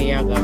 Here y'all go.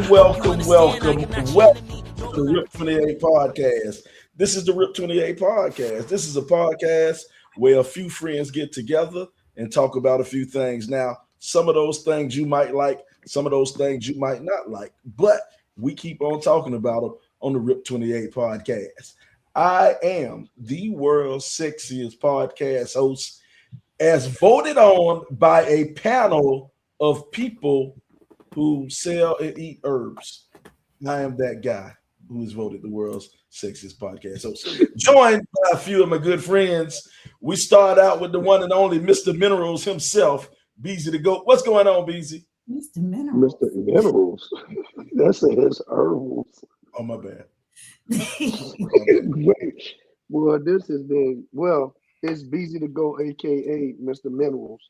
Welcome to the RIP 28 podcast. This is the RIP 28 podcast. This is a podcast where a few friends get together and talk about a few things. Now, some of those things you might like, some of those things you might not like, but we keep on talking about them on the RIP 28 podcast. I am the world's sexiest podcast host, as voted on by a panel of people who sell and eat herbs. I am that guy who is voted the world's sexiest podcast host. Joined by a few of my good friends. We start out with the one and only Mr. Minerals himself, Beezy the Goat. What's going on, Beezy? Mr. Minerals. Mr. Minerals. That says herbals. Oh, my bad. Wait. Well, this has been, it's Beezy the Goat, aka Mr. Minerals.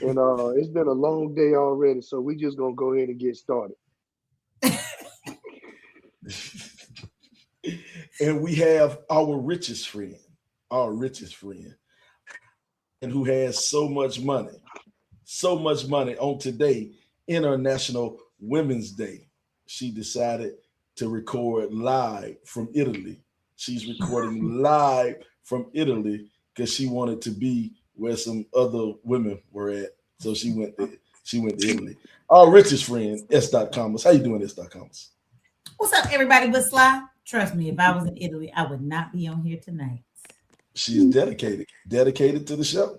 And it's been a long day already, so we just gonna go ahead and get started. And we have our richest friend, and who has so much money on today, International Women's Day. She decided to record live from Italy. She's recording live from Italy because she wanted to be where some other women were at. So she went to Italy. Our richest friend, S.Commas. How you doing, S.Commas? What's up, everybody but Sly? Trust me, if I was in Italy, I would not be on here tonight. She is dedicated to the show.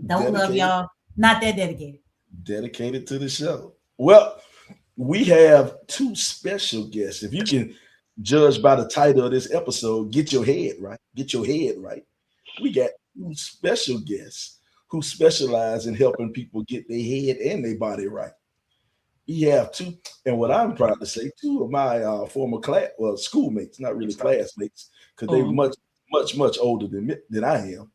Don't love y'all. Not that dedicated. Dedicated to the show. Well, we have two special guests. If you can judge by the title of this episode, get your head right. We got two special guests who specialize in helping people get their head and their body right. We have two, and what I'm proud to say, two of my former schoolmates, not really classmates, because they're much older than I am.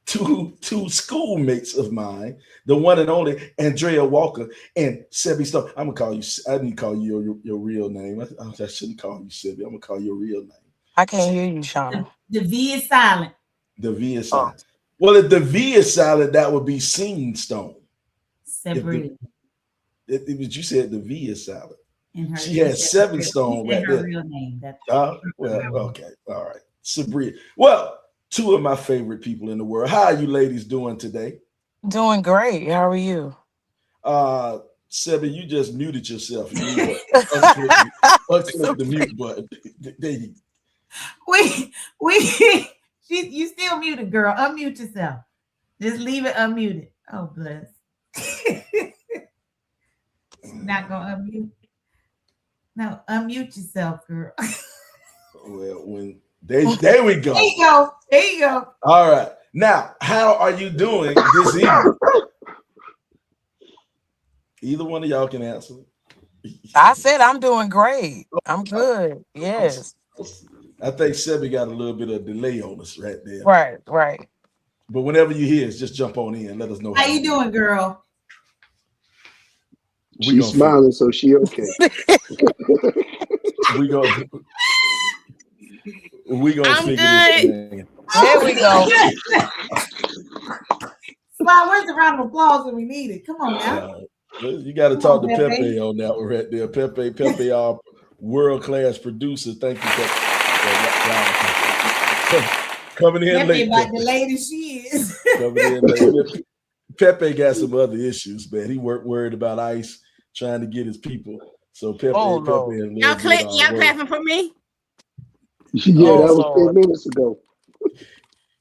Two schoolmates of mine, the one and only Drea Walker and Sebi Stone. I need to call you your real name. I shouldn't call you Sebi. I'm gonna call you your real name. I can't hear you, Shauna. The V is silent. The V is silent. Well, if the V is silent, that would be Scene Stone. Separate. You said the V is silent. She has has 7 stone right her there. real name. Okay. All right. Sabria. Well, two of my favorite people in the world. How are you ladies doing today? Doing great. How are you? Sebi, you just muted yourself. You unclick the mute button. There you go. You still muted, girl. Unmute yourself. Just leave it unmuted. Oh, bless. Not gonna unmute. No, unmute yourself, girl. Well, there we go. There you go. All right. Now, how are you doing this evening? Either one of y'all can answer. I said I'm doing great. I'm good. Yes. I think Sebi got a little bit of delay on us right there. Right. But whenever you hear us, just jump on in and let us know. How you doing, girl? She's smiling, so she okay. we gonna figure this thing. There we go. Wow, where's the round of applause when we need it? Come on now. You got to talk to Pepe on that one right there. Pepe, our world-class producer. Thank you, Pepe. Coming in late. About the lady she is. Coming in late. Pepe got some other issues, man. He worried about ICE trying to get his people. So Pepe, Pepe y'all clapping for me? Yeah, that was 10 minutes ago.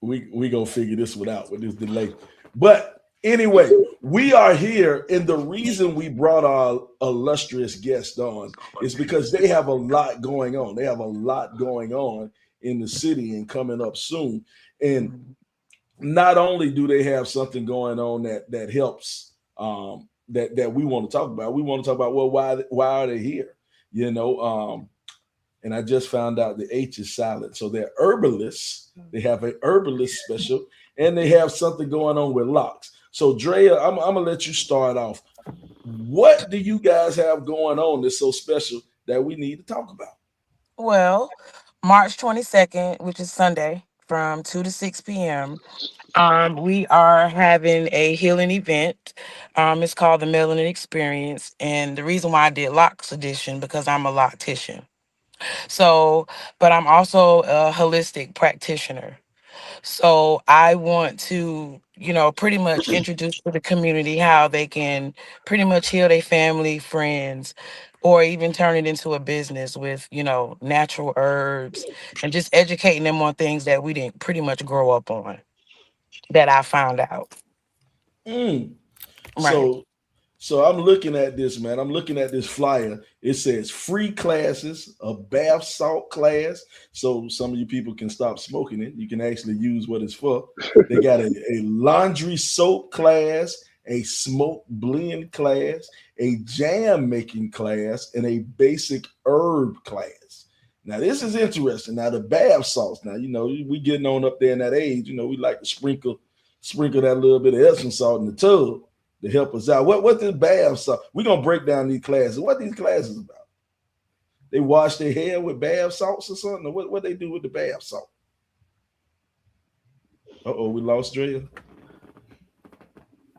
we gonna figure this one out with this delay. But anyway, we are here, and the reason we brought our illustrious guest on is because they have a lot going on. They have a lot going on in the city and coming up soon. And not only do they have something going on that helps, that we want to talk about. We want to talk about, well, why are they here? You know, and I just found out the H is silent. So they're herbalists. They have an herbalist special, and they have something going on with locks. So Drea, I'm gonna let you start off. What do you guys have going on that's so special that we need to talk about? Well, March 22nd, which is Sunday, from 2 to 6 p.m., we are having a healing event. It's called the Melanin Experience. And the reason why I did Locks Edition, because I'm a loctician. So, but I'm also a holistic practitioner. So I want to, pretty much introduce to the community how they can pretty much heal their family, friends, or even turn it into a business with, natural herbs and just educating them on things that we didn't pretty much grow up on that I found out. Mm. Right. So So I'm looking at this, man. I'm looking at this flyer. It says free classes, a bath salt class. So some of you people can stop smoking it. You can actually use what it's for. They got a laundry soap class, a smoke blend class, a jam making class, and a basic herb class. Now, this is interesting. Now, the bath salts. Now, we getting on up there in that age. We like to sprinkle that little bit of Epsom salt in the tub to help us out. What this bath salt? We're gonna break down these classes. What these classes about? They wash their hair with bath salts or something? Or what they do with the bath salt? Uh-oh, we lost Drea.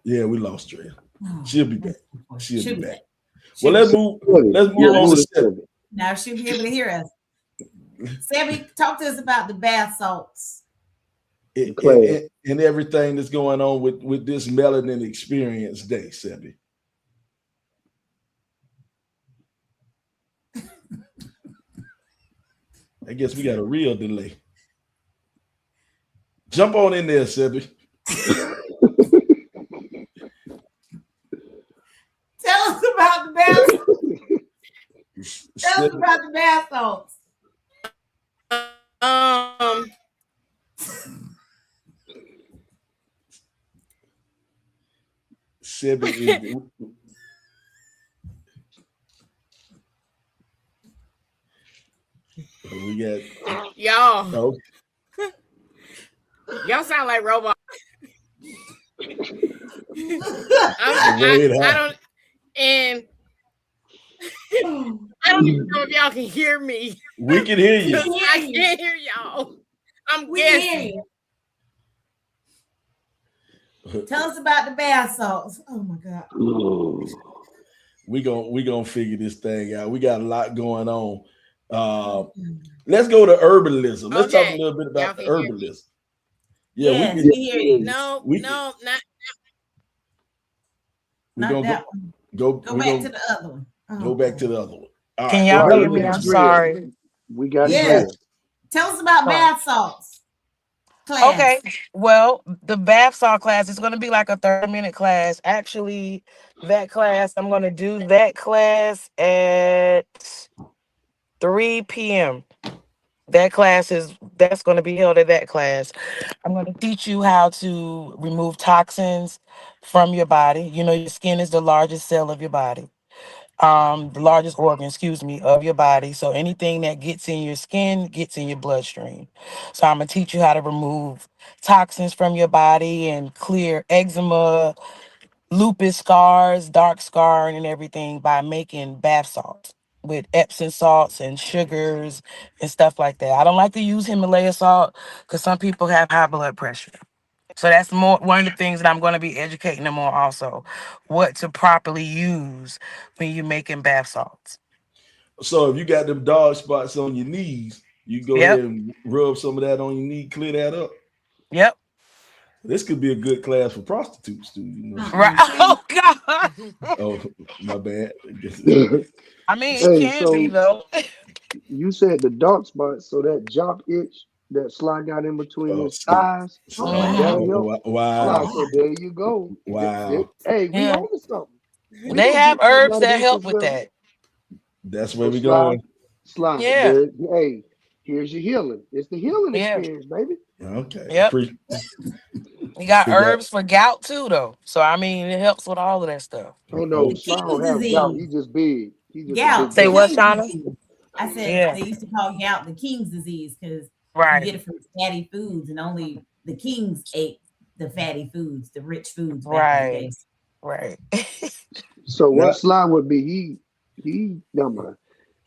Yeah, we lost Drea. She'll be back. She'll be back. Well, let's move on to Sebby. Now she'll be able to hear us. Sebby, talk to us about the bath salts. And everything that's going on with this Melanin Experience Day, Sebby. I guess we got a real delay. Jump on in there, Sebby. Tell us about the bath. Tell us about the bath salts. Sebby is we got y'all. Oh. Y'all sound like robots. I don't, and I don't even know if y'all can hear me. We can hear you. I can't hear y'all. I'm guessing. Tell us about the bath salts. Oh my God. We gonna figure this thing out. We got a lot going on. Let's go to herbalism. Let's talk a little bit about the herbalism. Yeah, yes, we hear you. No, not. Not that one. Go back to the other one. Go back to the other one. All Can y'all hear me? I'm sorry. We got you. Tell us about bath salts. Class. Okay. Well, the bath salt class is going to be like a 30-minute class. Actually, I'm going to do that class at 3 p.m. That's going to be held at that class. I'm going to teach you how to remove toxins from your body. Your skin is the largest cell of your body. The largest organ, of your body. So anything that gets in your skin gets in your bloodstream. So I'm going to teach you how to remove toxins from your body and clear eczema, lupus scars, dark scarring, and everything by making bath salts with Epsom salts and sugars and stuff like that. I don't like to use Himalaya salt because some people have high blood pressure. So that's one of the things that I'm going to be educating them on also, what to properly use when you're making bath salts. So if you got them dog spots on your knees, you go ahead and rub some of that on your knee, clear that up. Yep. This could be a good class for prostitutes too. Right. Oh God. Oh, my bad. I mean, it can be though. You said the dark spots, so that jock itch that Sly got in between Oh, his see, thighs. Oh That Hmm. wow. helped. Oh Sly wow, wow. said, "There you go. wow. Hey, we Yeah, on to something. We they gonna have get something herbs out of that this help as with well." that. That's where So we Sly, going. Sly, Yeah, there. Hey, here's your healing. It's the healing yeah, experience, baby. Okay, yep. You got we got. herbs for gout too, though. So I mean, it helps with all of that stuff. Oh Oh, no, The Sly king's don't have gout. disease. He just big. He just a Gout, big the Say guy. what, king's Shauna? disease. I said Yeah, they used to call gout the king's disease because you right, get it from fatty foods, and only the kings ate the fatty foods, the rich foods back in the right, day. right. So now, what Sly would be, he never mind.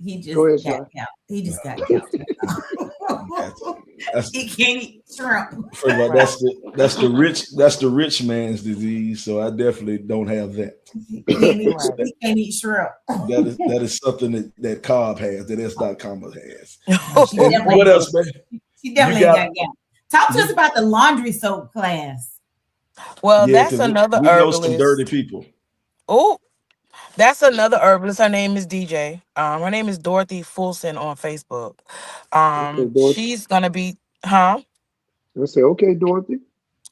He Go just ahead, got Sly. gout. He just got gout. that's, that's He can't eat shrimp. first of all, Right. that's the rich man's disease. So I definitely don't have that. He can't eat. Right. He can't eat shrimp. That is something that Cobb has, that S.Comma has. No, she And definitely what ain't got. else, man? She You definitely ain't got got gout. Talk to us you, about the laundry soap class. Well, yeah, that's because another we know some dirty herbalist. people. Oh, that's another herbalist. Her name is DJ. Her name is Dorothy Fulson on Facebook. Okay, Dorothy. She's gonna be, huh? I say, okay, Dorothy.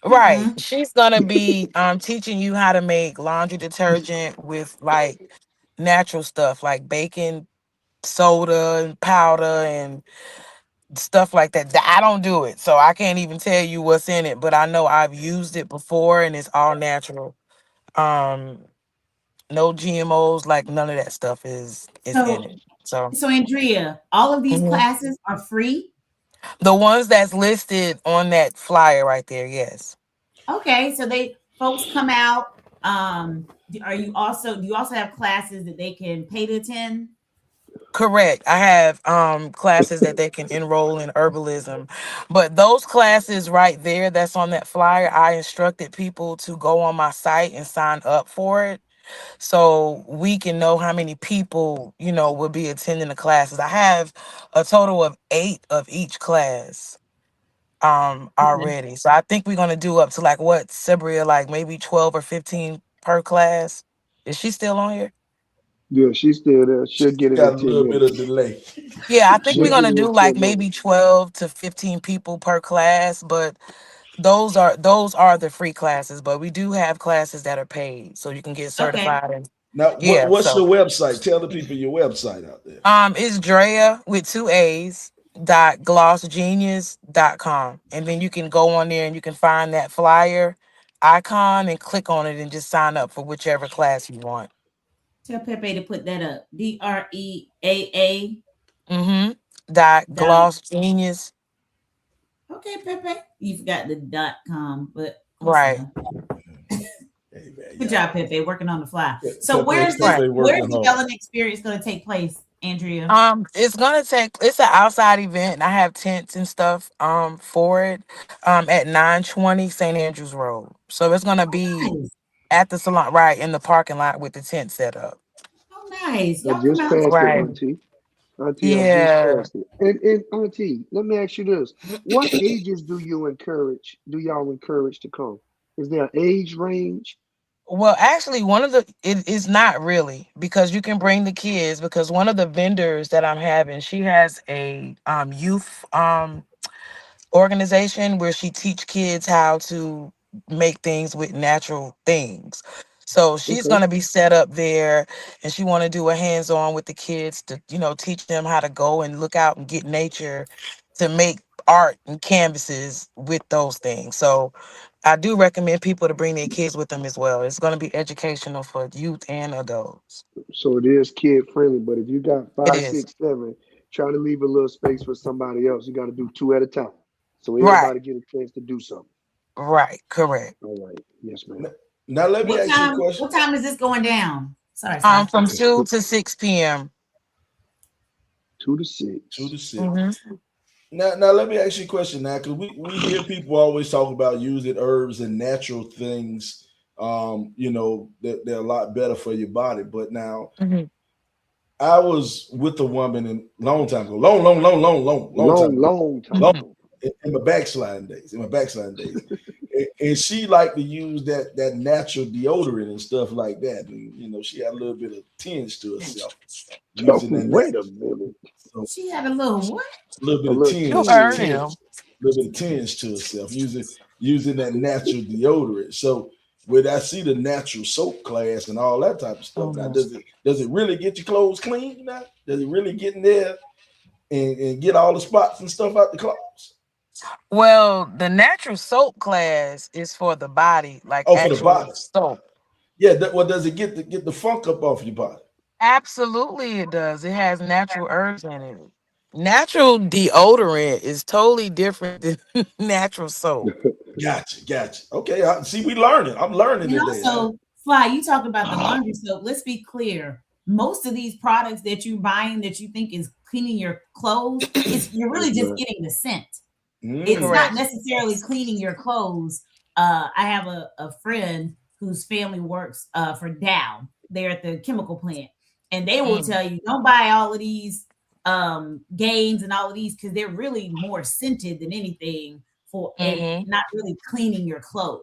Right. Mm-mm. She's gonna be teaching you how to make laundry detergent with like natural stuff like baking soda and powder and stuff like that. I don't do it, so I can't even tell you what's in it, but I know I've used it before and it's all natural. Um, no GMOs, like none of that stuff is in So, it. So so Andrea, all of these mhm. classes are free. The ones that's listed on that flyer right there, yes. Okay, so they folks come out. Are you also do you also have classes that they can pay to attend? Correct. I have classes that they can enroll in herbalism. But those classes right there that's on that flyer, I instructed people to go on my site and sign up for it. So we can know how many people, will be attending the classes. I have a total of 8 of each class Okay. already. So I think we're gonna do up to like what, Sabria, like maybe 12 or 15 per class. Is she still on here? Yeah, she's still there. She'll get it in Got a 10 little bit minutes. of delay. Yeah, I think She'll we're get gonna it do in like 10 maybe minutes. 12 to 15 people per class, but those are the free classes, but we do have classes that are paid, so you can get Okay. certified and Now, yeah, what's so your website? Tell the people your website out there. it's Drea with 2 A's .glossgenius.com. And then you can go on there and you can find that flyer icon and click on it and just sign up for whichever class you want. Tell Pepe to put that up. DREAA. Mm-hmm. Dot Dot. glossgenius. Okay, Pepe. You forgot the .com, but close Right. enough. Hey man, Good y'all. job, Pepe, working on the fly. So Pepe, where's this? Right. Pepe Where's working the hard. yelling experience going to take place, Andrea? It's an outside event and I have tents and stuff for it at 920 St. Andrews Road. So it's gonna Oh, be nice. at the salon, right in the parking lot with the tent set up. Oh, nice. I Y'all come just out and passed it, Right. support. Auntie. Auntie, I just Yeah. passed it. And Auntie, let me ask you this. What ages do y'all encourage to come? Is there an age range? Well, actually, it is not really because you can bring the kids because one of the vendors that I'm having, she has a youth organization where she teach kids how to make things with natural things. So she's Okay. going to be set up there and she want to do a hands-on with the kids to, teach them how to go and look out and get nature to make art and canvases with those things. So I do recommend people to bring their kids with them as well. It's going to be educational for youth and adults. So it is kid friendly, but if you got It five, is. six, seven, try to leave a little space for somebody else. You got to do two at a time. So Right. everybody get a chance to do something. Right. Correct. All right. Yes, ma'am. Now let me What ask you a time? question. What time is this going down? Sorry, Sly. From 2 to 6 p.m. Two to Two six. to six. Mm-hmm. Now let me ask you a question now, because we hear people always talk about using herbs and natural things. That they're a lot better for your body. But now Mm-hmm. I was with a woman in long time ago, long, long, long, long, long, long time Long, ago, long time long Mm-hmm. ago. in my backsliding days, and she liked to use that natural deodorant and stuff like that, and she had a little bit of tinge to herself Oh, using that wait a natural, minute. so She had a little what? a little A bit of little You tinge, heard tinge. him. little bit of tinge to herself, using that natural deodorant. So when I see the natural soap class and all that type of stuff, now Mhm. does it really get your clothes clean? Now does it really get in there and get all the spots and stuff out the clothes? Well, the natural soap class is for the body, like Oh, for the actual body. soap. Yeah. Well, does it get the funk up off your body? Absolutely, it does. It has natural herbs in it. Natural deodorant is totally different than natural soap. Gotcha. Okay. See, we learning. I'm learning And today. also, Fly, you talk about the laundry soap. Let's be clear. Most of these products that you're buying that you think is cleaning your clothes, you're really It's just not. getting the scent. It's Mm, not Correct. necessarily cleaning your clothes. I have a friend whose family works for Dow. They're at the chemical plant, and they will Mm, tell you don't buy all of these gains and all of these because they're really more scented than anything for and mm-hmm. not really cleaning your clothes.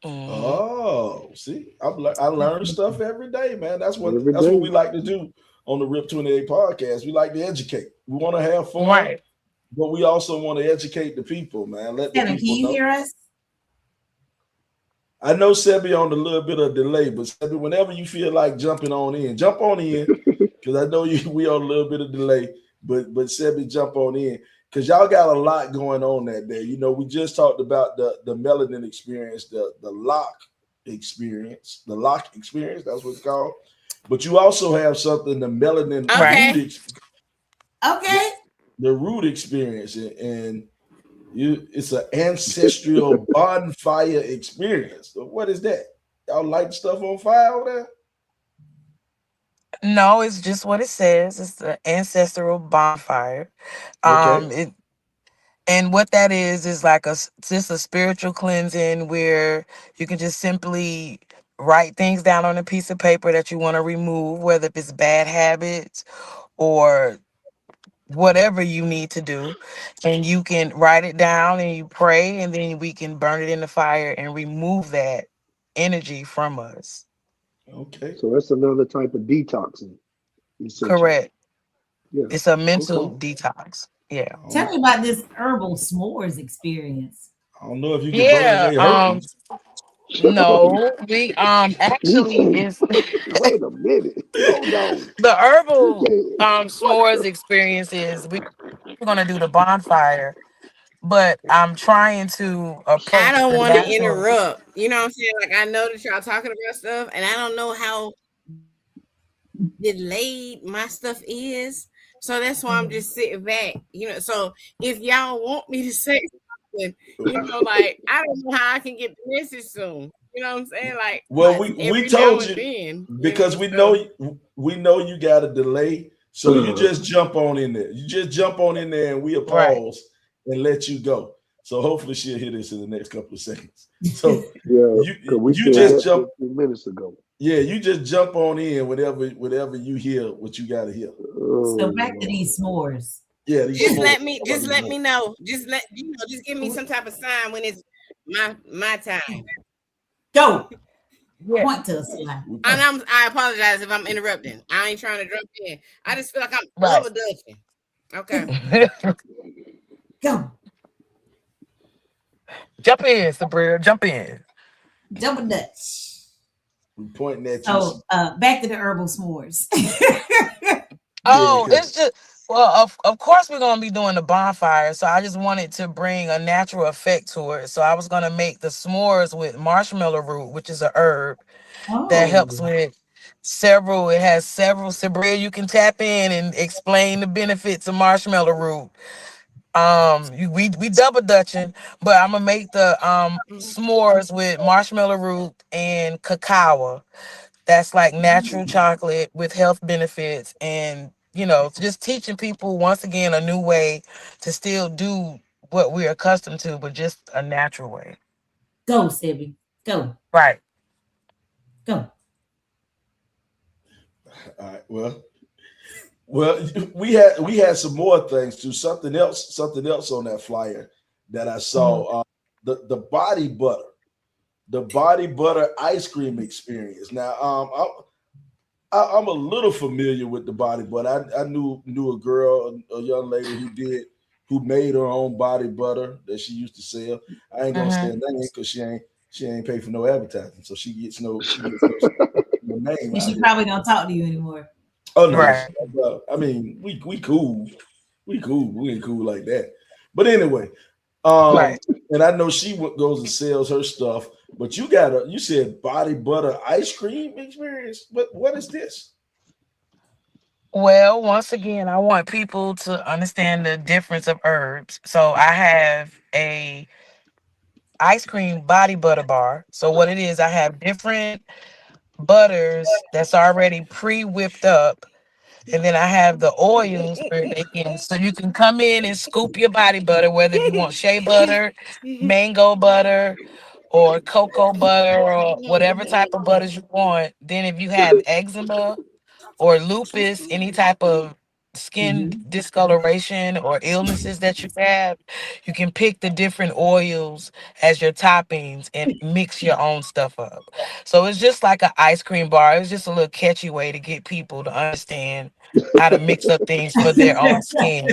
Mm-hmm. oh, see, I learn stuff every day, man. Every That's what day. we like to do on the Rip 28 podcast. We like to educate. We want to have fun, Right. but we also want to educate the people, man. Let the Kevin, can people you know. hear us? I know Sebi on a little bit of delay, but Sebi, whenever you feel like jumping on in, jump on in, because I know you we on a little bit of delay, but Sebi, jump on in. Because y'all got a lot going on that day. You know, we just talked about the melanin experience, the lock experience, that's what it's called. But you also have something, the melanin Right. root Okay. the, Okay. the root experience. And it's an ancestral bonfire experience. So what is that? Y'all light stuff on fire over there? No, it's just what it says. It's the ancestral bonfire. Okay. It and what that is like just a spiritual cleansing where you can just simply write things down on a piece of paper that you want to remove, whether if it's bad habits or whatever you need to do, and you can write it down and you pray, and then we can burn it in the fire and remove that energy from us. Okay. So that's another type of detoxing, essentially. Correct. Yeah. It's a Okay. mental detox. Yeah. Tell me about this herbal s'mores experience. I don't know if you can burn Yeah. their herpes. No, we actually is Wait a minute. Hold on. the We herbal can't. What s'mores the? experience is we're gonna do the bonfire, but I'm trying to I approach don't the want to natural. interrupt. You know what I'm saying? Like I know that y'all talking about stuff, and I don't know how delayed my stuff is. So that's why I'm Mhm. just sitting back. So if y'all want me to say something, like I don't know how I can get the message soon. You know what I'm saying? Like Well, we every now told and you then. because So we know you got a delay, so you just jump on in there. You just jump on in there, and we'll Right. pause and let you go. So hopefully she'll hear this in the next couple of seconds. So Yeah, you because we you said Right. just that jump, 15 minutes ago. yeah, you just jump on in whatever you hear, what you got to hear. So Oh, back to Lord. these s'mores. Yeah, these just s'mores. let me How about just these let s'mores? me know. Just give me some type of sign when it's my time. Go. Yeah. Point to us, Sly. And I apologize if I'm interrupting. I ain't trying to jump in. I just feel like I'm Right. double dutching. Okay. Go. Jump in, Sabria. Jump in. Double Dutch. We pointing at you. So back to the herbal s'mores. Yeah, Oh, because it's just well, of course we're gonna be doing the bonfire. So I just wanted to bring a natural effect to it. So I was gonna make the s'mores with marshmallow root, which is a herb that helps Oh, with several. It has several. Sabria, you can tap in and explain the benefits of marshmallow root. We double dutching, but I'm gonna make the Mhm. s'mores with marshmallow root and cacao. That's like natural chocolate with health benefits, and just teaching people once again a new way to still do what we're accustomed to, but just a natural way. go, Sebby. Go. Right. Go. all right, well, we had some more things too. Something else on that flyer that I Mhm. saw. The body butter ice cream experience. Now, I'm a little familiar with the body butter. I knew a girl, a young lady who did who made her own body butter that she used to sell. I ain't gonna say Mhm. her name because she ain't paid for no advertising, so no name And out she here. probably don't talk to you anymore. Oh no, Right. I mean we cool, we ain't cool like that. But anyway, Right. and I know she goes and sells her stuff. But you said body butter ice cream experience. What is this? Well, once again, I want people to understand the difference of herbs. So I have a ice cream body butter bar. So what it is, I have different butters that's already pre-whipped up. And then I have the oils where they can, so you can come in and scoop your body butter, whether you want shea butter, mango butter, or cocoa butter, or whatever type of butters you want. Then if you have eczema or lupus, any type of skin Hmm. discoloration or illnesses that you have, you can pick the different oils as your toppings and mix your own stuff up. So it's just like an ice cream bar. It's just a little catchy way to get people to understand how to mix up things for their own skin.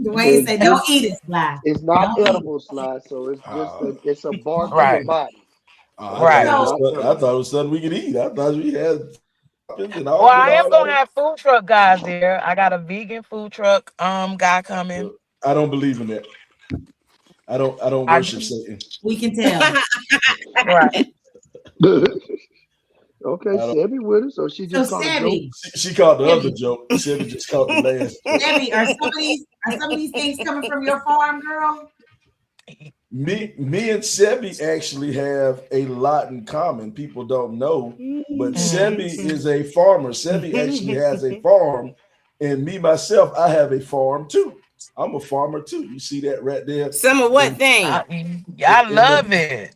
Dwayne And said, "Don't this eat it, Sly. is not Don't eat it." edible, Sly. So it's just Uh, it's a bar for your Right, body. I thought right. it was So, Not I edible. thought it was something we could eat. I thought we had toppings and Well, all put I am all gonna that. have food truck guys there. I got a vegan food truck guy coming. I don't believe in that. I don't I worship do. Satan. we can tell. Right. Okay, I don't. Sebby with it. So she So, just caught a joke. Sebby, She caught the other Sebby, joke. Sebby just caught the last joke. Sebby, are some of these things coming from your farm, girl? Me and Sebi actually have a lot in common. People don't know, but Mhm. Sebi is a farmer. Sebi actually has a farm, and me myself, I have a farm too. I'm a farmer too. You see that right there, Some of what and thing? I in love it.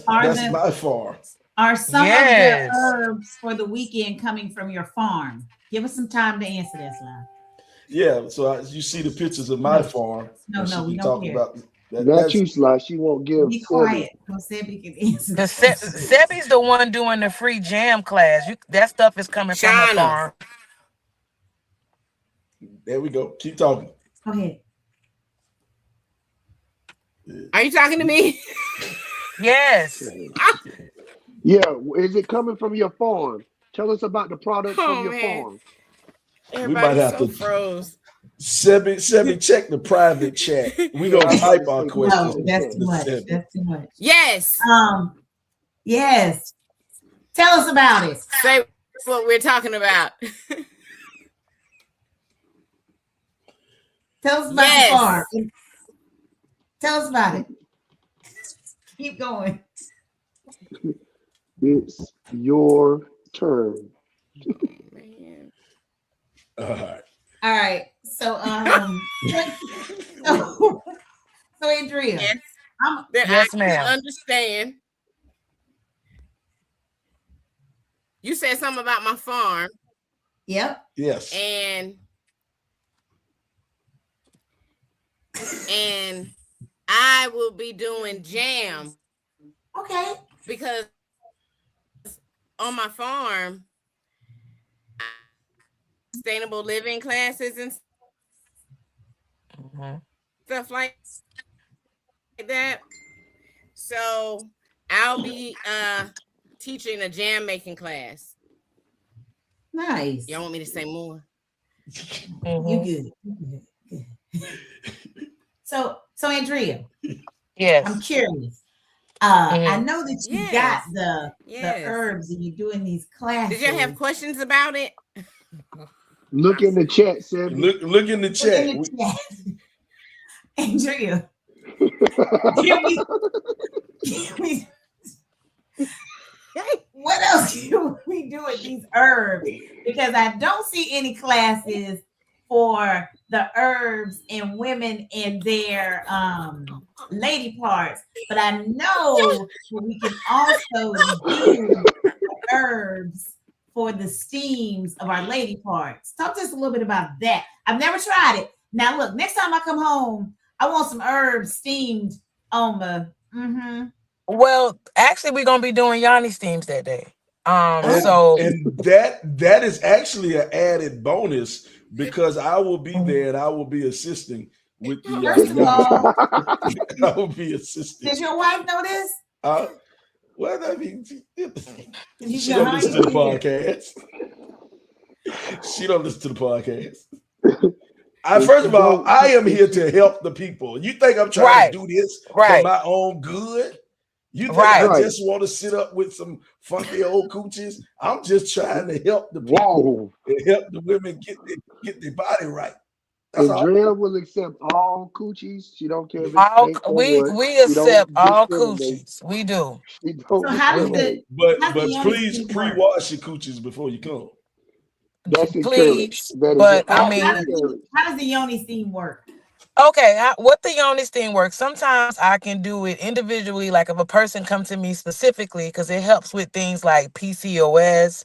Are that's the my farm. are some of the Yes. herbs for the weekend coming from your farm? Give us some time to answer that, Sly. Yeah, so you see the pictures of my No, farm, no, and she no, we be don't talking care. about that. Not That's you, Sly. She won't give Be Sebby. quiet. So Sebby can answer the Cause question. Sebby's the one doing the free jam class. That stuff is coming from her Shauna. farm. there we go. Keep talking. Go ahead. Are you talking to me? Yes. Yeah, is it coming from your farm? Tell us about the products from Oh your man. farm. We might Everybody's have so to froze. Sebi check the private chat. We Yeah, I gonna was about to type our say questions No, private that's chat. too to much. Sebi. That's too much. Yes. Yes. Tell us about it. Say what we're talking about. Tell us about your Yes. farm. Tell us about it. Keep going. It's your turn. Man. All right. All right. So so, so Andrea, Yes. I'm That I Yes, can ma'am. understand. You said something about my farm, yep. Yes. and I will be doing jam Okay. because on my farm, sustainable living classes and Mhm. stuff like that. So I'll be teaching a jam making class. Nice. Y'all want me to say more? You Mhm. good. You good. Good. So Andrea, I'm Yes. curious. I Mhm. know that you got Yes. the Yes. herbs and you're doing these Did y'all have classes. questions about it? Look in the chat, Sebby. Look in the Look in chat. the chat. Andrea, give me, give me what else can we do with these herbs? Because I don't see any classes for the herbs in women and their lady parts, but I know that we can also do herbs for the steams of our lady parts. Talk to us a little bit about that. I've never tried it. Now, look, next time I come home, I want some herbs steamed on my. Mm-hmm. Well, actually, we're gonna be doing Yanni steams that day. And Oh, So and that is actually an added bonus because I will be there and I will be assisting with the First of young. all, I would be assistant. does your wife know this? Well, I mean, You she know, don't how listen you to the hear? podcast. She don't listen to the podcast. If First she of all, don't, I am if here she to help the people. You think I'm trying to Right, do this for right, my own good? You think I right. right, just want to sit up with some funky old coochies? I'm just trying to help the people whoa, and help the women get their body right. That's and all. Drea will accept all coochies. She don't care if it's All pink or we what. we She don't accept all discriminate. coochies. We do. She So don't discriminate. how's the But yoni please steam work? pre-wash your coochies before you come. That's encouraged. Please, That is but I So highly mean, encouraged. how does the yoni steam work? okay, what the yoni steam works. Sometimes I can do it individually, like if a person come to me specifically, because it helps with things like PCOS,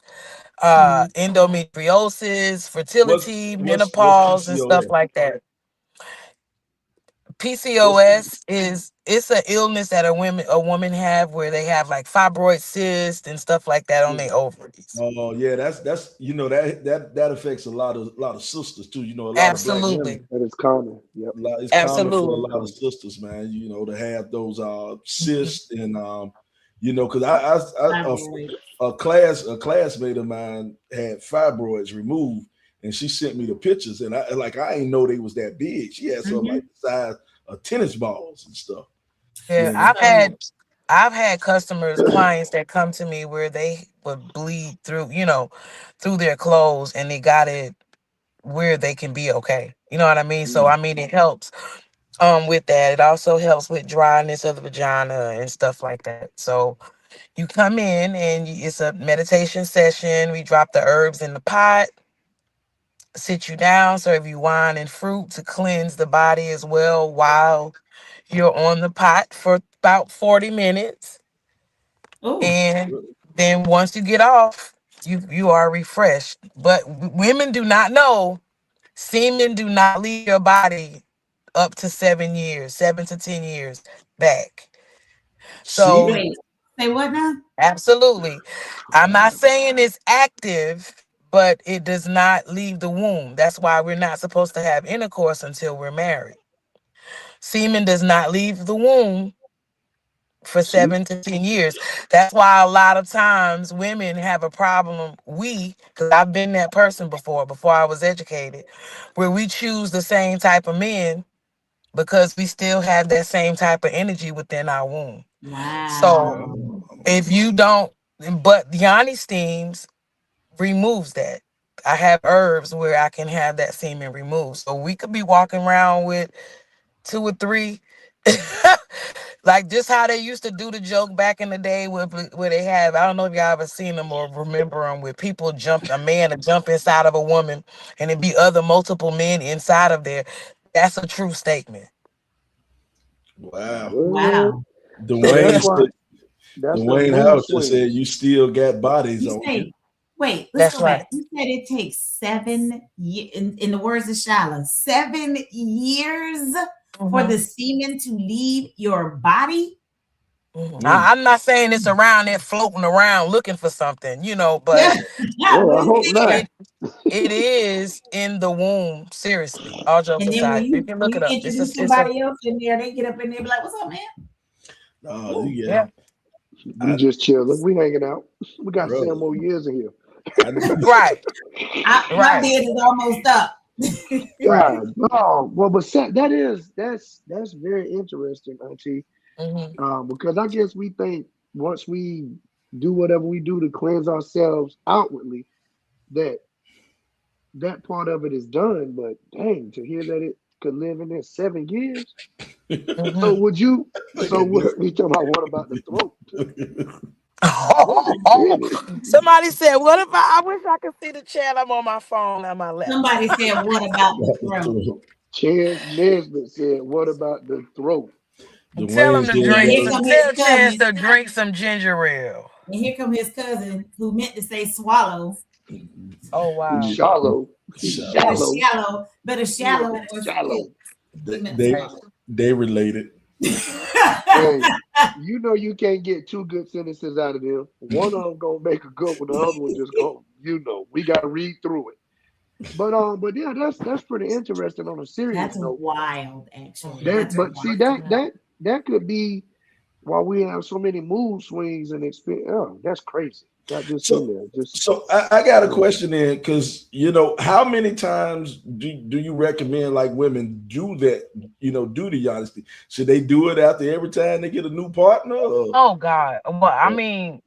Mm. endometriosis, What's fertility, what's menopause, and stuff PCOS? like that. What's PCOS is it's an illness that a woman have where they have like fibroid cysts and stuff like that on their ovaries. Oh yeah, that's that affects a lot of sisters too. A lot of black women. Absolutely, That is common. Yep. It's common for a absolutely. lot of sisters, man. To have those cysts and because a classmate of mine had fibroids removed, and she sent me the pictures, and I ain't know they was that big. She had some like Mhm. the size of tennis balls and stuff. Yeah, You know. I've had customers, clients that come to me where they would bleed through, through their clothes, and they got it where they can be okay. You know what I mean? So Mm. I mean it helps with that. It also helps with dryness of the vagina and stuff like that. So you come in and it's a meditation session. We drop the herbs in the pot, sit you down, serve you wine and fruit to cleanse the body as well while you're on the pot for about 40 minutes. Oh, And then once you get off, you are refreshed. But women do not know, semen do not leave your body up to 7 years, 7 to 10 years back. So Semen? wait. Say what now? absolutely. I'm not saying it's active, but it does not leave the womb. That's why we're not supposed to have intercourse until we're married. Semen does not leave the womb for See, 7 to 10 years. That's why a lot of times women have a problem. Because I've been that person before I was educated, where we choose the same type of men because we still have that same type of energy within our womb. So Wow. if you don't, but Yanni steams removes that. I have herbs where I can have that semen removed. So we could be walking around with two or three. Like just how they used to do the joke back in the day where they have, I don't know if y'all ever seen them or remember them, where people a man to jump inside of a woman and it be other multiple men inside of there. That's a true statement. Wow. what? Wow. So that's Dwayne why said, that's the Dwayne mood House just said swings. you still got bodies You on you. say, wait, let's That's go right. back. You said it takes 7 years, in the words of Shala, 7 years for Hmm. the semen to leave your body. Mm. I'm not saying it's around there floating around looking for something, but Yeah, Well, but I it's hope not. there. it it is in the womb. Seriously, all jokes And then when aside, you you can when look you it up. introduce It's a somebody else in there, they get up in there and be like, "What's up, man?" Oh, Ooh. yeah. yeah, We just chilling. We hanging out. We got Bro, 7 more years in here. I need right, My right, bed is almost up. right. God, oh, well, but that's very interesting, Auntie. Hmm. Because I guess we think once we do whatever we do to cleanse ourselves outwardly, that that part of it is done. But dang, to hear that it could live in there 7 years. So Hmm. would you? look So at this. what we talking about? What about the throat? Wait a minute. Somebody said, "What if I wish I could see the chat? I'm on my phone on my laptop." Somebody said, "What about the throat?" Chance Nesbitt said, "What about the throat?" Tell Dwayne him said to And drink here some. come his Tell Chance cousin. to drink some ginger ale. And here come his cousin who meant to say swallow. Oh He's wow. shallow. He's shallow. shallow. Better He a shallow or spit. shallow. He They, meant to they Right. swallow. they related. Hey, you know you can't get two good sentences out of them. One of them gonna make a good one. The other one just go. We got to read through it. but yeah, that's pretty interesting on a serious That's note. wild, actually. That That's but see wild. that could be why we have so many mood swings and experience. Oh, that's crazy. That just in So, there, just so I got a yeah. question in because how many times do you recommend like women do that? Do the honesty. Should they do it after every time they get a new partner? Oh God. Well, I Or- mean,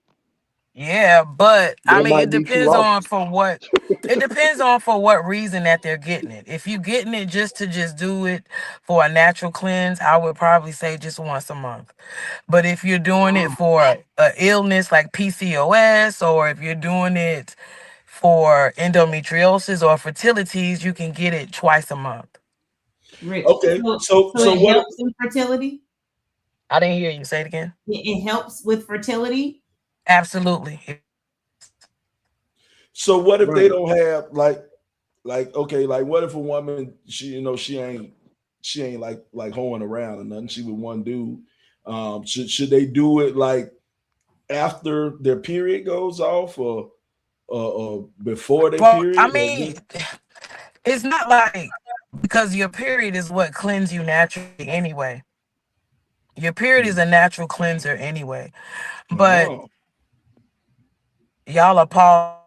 yeah, but I That mean, might be too often. it depends on for what reason that they're getting it. If you getting it just to just do it for a natural cleanse, I would probably say just once a month. But if you're doing it Oh, for a illness like PCOS, or if you're doing it for endometriosis or fertilities, you can get it twice a month. Rich. okay, So, so so so it what? helps in fertility. I didn't hear you say it again. It helps with fertility. Absolutely. So what if they right. don't have like okay, like what if a woman she ain't like hoeing around or nothing. She with one dude. Should they do it like after their period goes off or before their Well, I period or mean, just it's not like because your period is what cleanses you naturally anyway. Your period is hmm. a natural cleanser anyway. But Oh, y'all are pausing.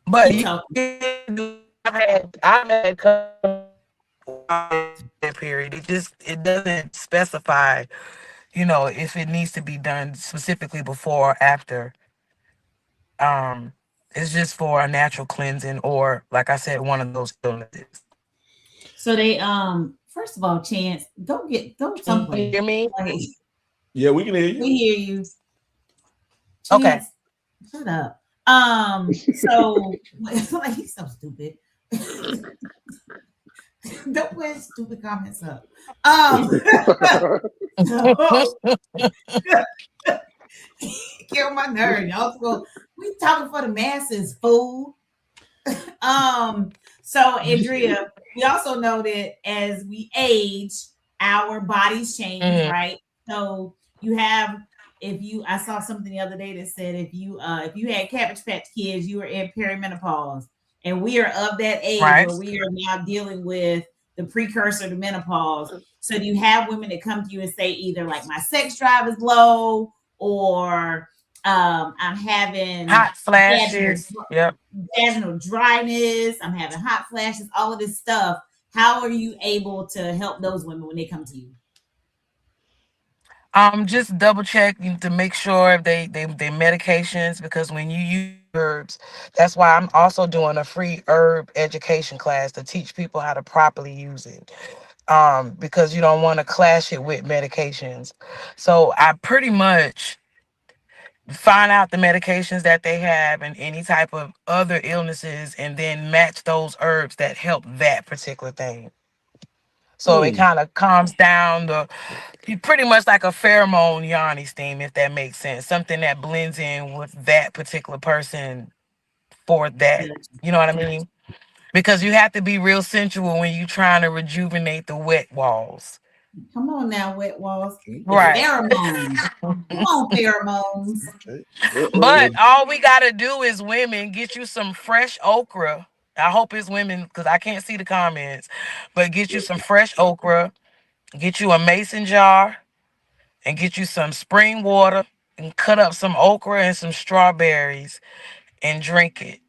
But Keep you talking. can do. I've had that period. It doesn't specify, if it needs to be done specifically before or after. Um, it's just for a natural cleansing or, like I said, one of those illnesses. So they first of all, Chance, go Can you someplace. hear me? Like yeah, we can hear we you. hear you. Okay. Chance, shut up. So like he's so stupid. Don't put his stupid comments up. Um, so kill my nerve. Y'all go. We talking for the masses, fool. So Andrea, we also know that as we age, our bodies change, Mhm. right? So you have if you I saw something the other day that said if you had cabbage patch kids, you were in perimenopause. And we are of that age Right. where we are now dealing with the precursor to menopause. So you have women that come to you and say either like my sex drive is low or I'm having Hot vaginal flashes. Yep. vaginal dryness, I'm having hot flashes, all of this stuff. How are you able to help those women when they come to you? Just double check to make sure if they medications because when you use herbs, that's why I'm also doing a free herb education class to teach people how to properly use it. Because you don't want to clash it with medications. So I pretty much find out the medications that they have and any type of other illnesses and then match those herbs that help that particular thing. So it Hmm. kind of calms down pretty much like a pheromone yoni steam, if that makes sense. Something that blends in with that particular person for that. Gotcha. You know what I Gotcha. mean? Because you have to be real sensual when you're trying to rejuvenate the wet walls. Come on now, wet walls. The Okay. Right. pheromones. Come on, pheromones. Okay. But Well, all we gotta do is women get you some fresh okra. I hope it's women because I can't see the comments. But get you some fresh okra, get you a mason jar, and get you some spring water and cut up some okra and some strawberries and drink it.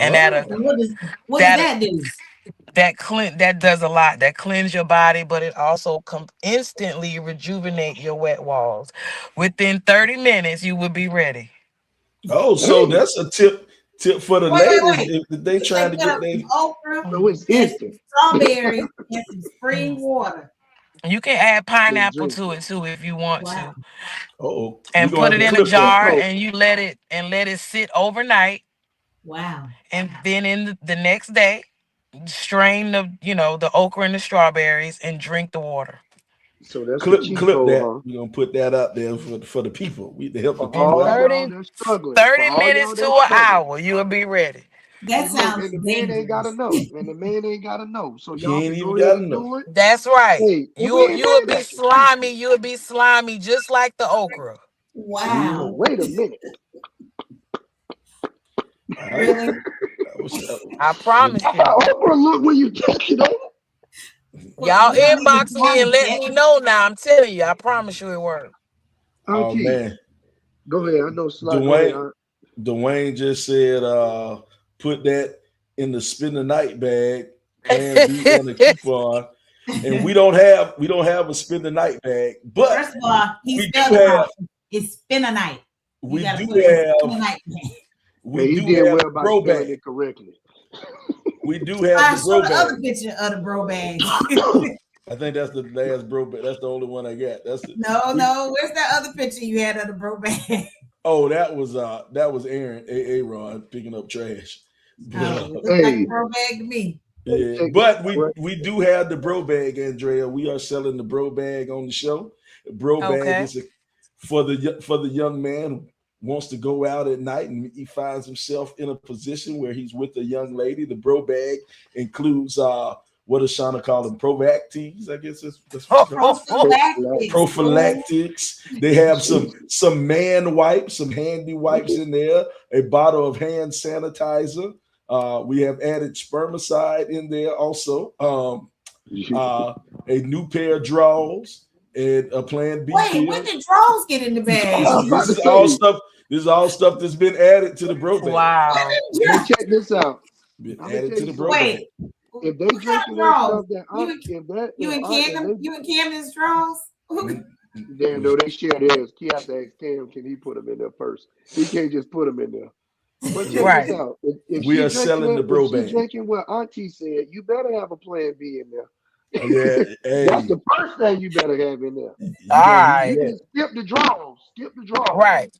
And oh, And what does that that do? that does a lot. That cleanse your body, but it also instantly rejuvenate your wet walls. Within 30 minutes, you will be ready. so Dang. that's a tip for the ladies Wait. if they You say trying to cut get up some they okra So it's and some instant. strawberries and some spring water. You can add Just pineapple drink to it. it too if you want Wow. to, oh, we're and gonna put have it to in a clip that. jar So and you let it sit overnight, Wow. and then in the next day, strain the okra and the strawberries and drink the water. so that's the Clip cheat clip code, that. huh? We're gonna put that out there for the people. We to help the For And people all out. y'all 30 that's struggling. For 30 all minutes y'all to that's an struggling. hour, you'll be ready. That And look, sounds and the man ain't gotta dangerous. know. And the man ain't gotta know. So He y'all ain't can even go ahead gotta and know. do it. That's right. Hey, and we You ain't you will mad be at you. slimy. You will be slimy just like the okra. Well, Wow. Mm. wait a minute. All right. Really? That was, I was- promise you. Oprah look when you take it over. Well, Y'all we don't need to inbox me and tarnish let that. me know now. I'm telling you, I promise you it worked. oh Auntie, man, go ahead. I know Sly. Go ahead, Dwayne Aunt. Dwayne just said, put that in the spend the night bag, plan B and a coupon. And we don't have a spend the night bag, but First of all, he we spelled do it have wrong. It's spin a night. You we got to do put it in spin a have night. we Man, he do did have well the by bro spelling bag. it correctly. We do have I the show bro the bag. other picture of the bro bags. I think that's the last bro bag. That's the only one I got. That's it. No, We no. Where's that other picture you had of the bro bag? Oh, that was Aaron Aaron picking up trash. But Oh, it looks like a Hey, bro bag to me. hey, yeah, check this but out, we right? we do have the bro bag, Andrea. We are selling the bro bag on the show. Bro bag Okay. is for the young man who wants to go out at night and he finds himself in a position where he's with a young lady. The bro bag includes what does Shauna call them? Proactives, I guess that's what you call them. Prophylactics. Oh, Prophylactics. They have some man wipes, some handy wipes in there, a bottle of hand sanitizer. We have added spermicide in there also. Uh, a new pair of drawers and a Plan B wait, when pill. did draws get in the bag? This I'm is about this to is all say, stuff. This is all stuff that's been added to the bro bag. Wow. hey, check this out. Been I'm gonna added tell to you the bro something. bag. Wait, If they what kind drinking of that draws? stuff, that You aunt, and if that, you if and aunt, if Camden, they you and Camden's draws? Mm, damn mm, though they share theirs. Key have to ask Cam, can he put them in there first? He can't just put them in there. But check mm. this Right. out. If We she are drinking selling it, the if bro she bag. drinking what Auntie said, you better have a plan B in Yeah, there. That's hey, the first thing you better have in there. you All gonna need right. You that. can skip the draws, skip the draws, Right.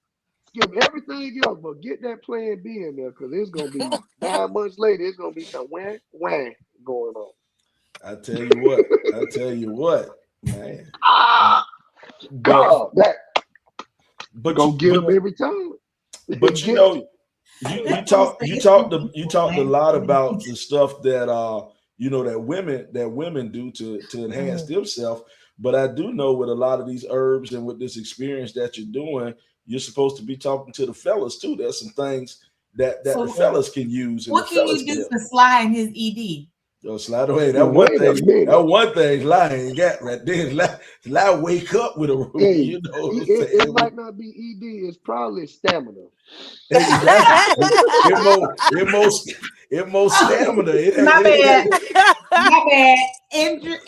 skip everything else, but get that plan B in there because it's gonna be 9 months later. It's gonna be some whang whang going on. I tell you what. I tell you what, man. Uh, Ah, but God, that but go you get but them every time. but you Get know you That you fool talk say you it's gonna talked be you so talked a bad. lot about the stuff that that women do to enhance Mhm. themselves. But I do know with a lot of these herbs and with this experience that you're doing, you're supposed to be talking to the fellas too. There's some things that the So, Yeah. fellas can use and the what can fellas you can do help. for Sly and his ED? Yo, slide away. That one Wait a thing. That minute. one thing. Lie ain't got right there. Lie wake up with a. Hey, You know what I'm it saying? might not be ED. It's probably stamina. Hey, that's it more stamina. My It ain't got bad. no. My bad.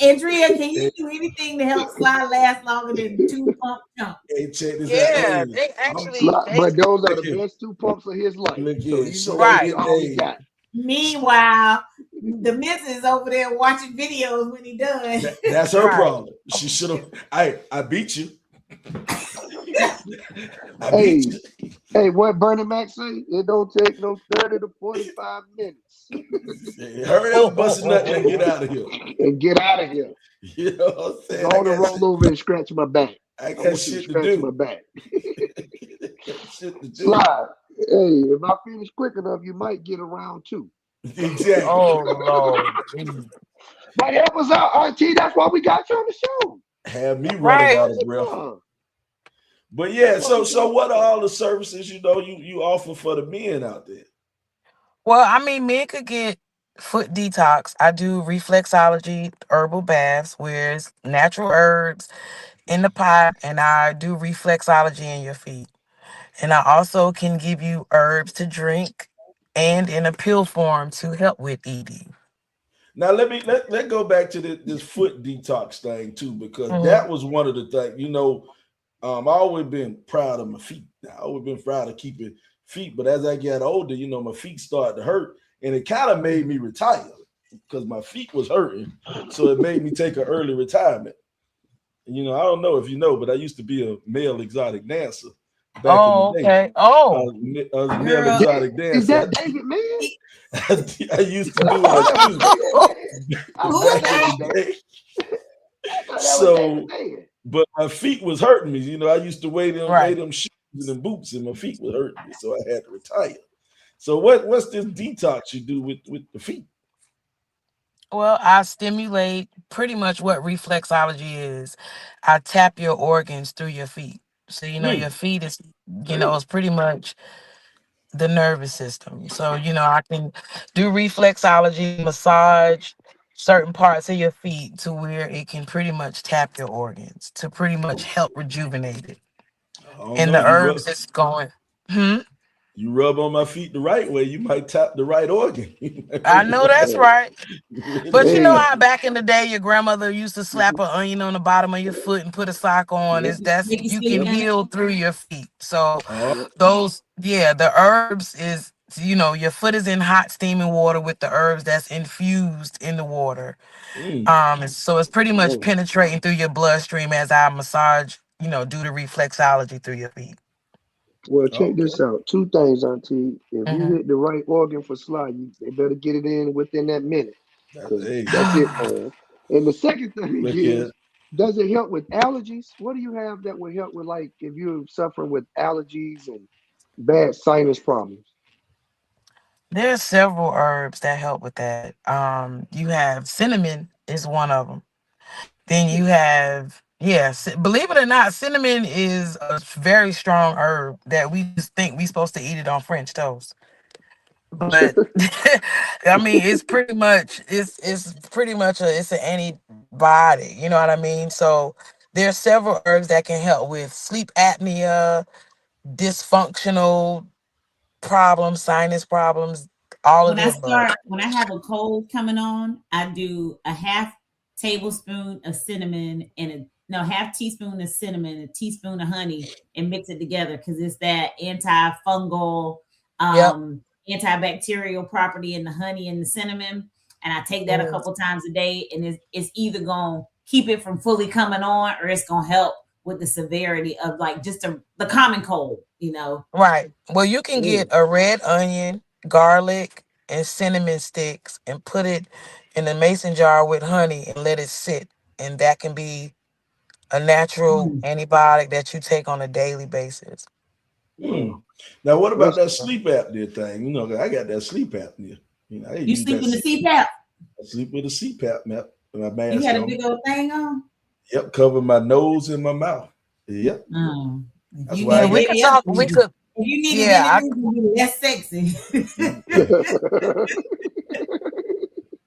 Andrea, can you Hey, do anything to help Sly last longer than two pump chump? hey, check this out. Yeah. Hey, They I'm actually they But those are look the here. best 2 pumps of his life. Look So here. you She know don't that's right. get. all he Hey, got. Meanwhile, the missus over there watching videos when he done. that's her Right. problem. She should have. I beat you. I beat Hey, you. hey, what Bernie Mac say? It don't take no 30 to 45 minutes. Hurry up, bust a nut, and get out of here. And get out of here. You know what I'm saying? Go on and roll over and scratch my back. I I got want you to shit to scratch my do. back. I got shit to do. Slide. Hey, if I finish quick enough, you might get around two. Exactly. Oh Lord. Jeez. But help us out, RT. That's why we got you on the show. Have me running Right. out of breath. Yeah, But that's yeah, what so we so got what you are for. all the services you offer for the men out there? Well, I mean, men could get foot detox. I do reflexology, herbal baths, where it's natural herbs in the pot, and I do reflexology in your feet. And I also can give you herbs to drink and in a pill form to help with ED. Now let go back to this foot detox thing too, because Hmm. that was one of the things, I always been proud of my feet. I always been proud of keeping feet, but as I got older, my feet started to hurt, and it kind of made me retire because my feet was hurting. So it made me take an early retirement. And, I don't know if you know, but I used to be a male exotic dancer back in the Oh, day. okay. Oh, I was a male Girl, Damn, exotic is dancer. that David Man? I used to do it Oh, that was too David Man. I who thought is back that in that? was the David. day. I thought that was David So, Man. but my feet was hurting me. I used to wear right. them shoes and them boots, and my feet was hurting me, so I had to retire. So what's this detox you do with the feet? Well, I stimulate pretty much what reflexology is. I tap your organs through your feet. So, your Mm, feet is, it's pretty much the nervous system. So, I can do reflexology, massage certain parts of your feet to where it can pretty much tap your organs to pretty much help rejuvenate it. I don't And know. the herbs is going. Hmm. You rub on my feet the right way, you might tap the right organ. I know that's Man, right. But you know hey, how back in the day your grandmother used to slap an onion on the bottom of your foot and put a sock on? yep, Is that's Make you you sleep can yep, in it. heal through your feet. So Oh, yep. the herbs is your foot is in hot steaming water with the herbs that's infused in the water. mm, So it's pretty much Man. penetrating through your bloodstream as I massage, do the reflexology through your feet. Well, check okay. this out. Two things, Auntie. If you Hmm. hit the right organ for Sly, they better get it in within that minute, because Hey, that's it for him. And the second thing look is, at does it help with allergies? What do you have that would help with, like, if you're suffering with allergies and bad sinus problems? There's several herbs that help with that. You have cinnamon is one of them. Then you have, believe it or not, cinnamon is a very strong herb that we just think we supposed to eat it on French toast. But I mean, it's pretty much it's an antibody. You know what I mean? So there's several herbs that can help with sleep apnea, dysfunctional problems, sinus problems, all of When the I above. start, when I have a cold coming on, I do a half tablespoon of cinnamon and a no half teaspoon of cinnamon, a teaspoon of honey, and mix it together because it's that antifungal, Yep. antibacterial property in the honey and the cinnamon. And I take that a Yes. couple times a day, and it's either gonna keep it from fully coming on, or it's gonna help with the severity of like just the common cold, you know. Right. Well, you can get Mm, a red onion, garlic, and cinnamon sticks and put it in a mason jar with honey and let it sit. And that can be a natural Mm. antibiotic that you take on a daily basis. mm. wow, Now, what about that's that sleep apnea thing? I got that sleep apnea. I You use sleep that in the sleep, CPAP. I sleep with a CPAP map, my You mask had a on. big old thing on. Yep, cover my nose and my mouth. Yep, Mm. If that's you why need I Yeah, it got. we could any other talk. We reason, could, if you need it any yeah, reason, to be less sexy.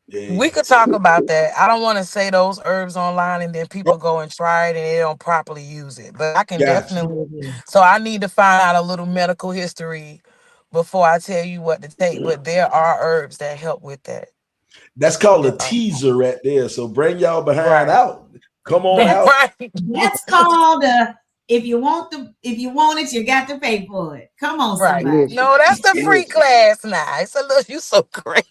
Yeah, we could talk about that. I don't want to say those herbs online and then oh, people go and try it and they don't properly use it. But I can gotcha. definitely. So I need to find out a little medical history before I tell you what to take. But there are herbs that help with that. That's called a There are. teaser right there. So bring y'all behind Right. out. Come on That's out. Right. that's called if you want it, you got to pay for it. Come on, Right. somebody. listen, No, that's the free listen. class now. It's a little. You so crazy.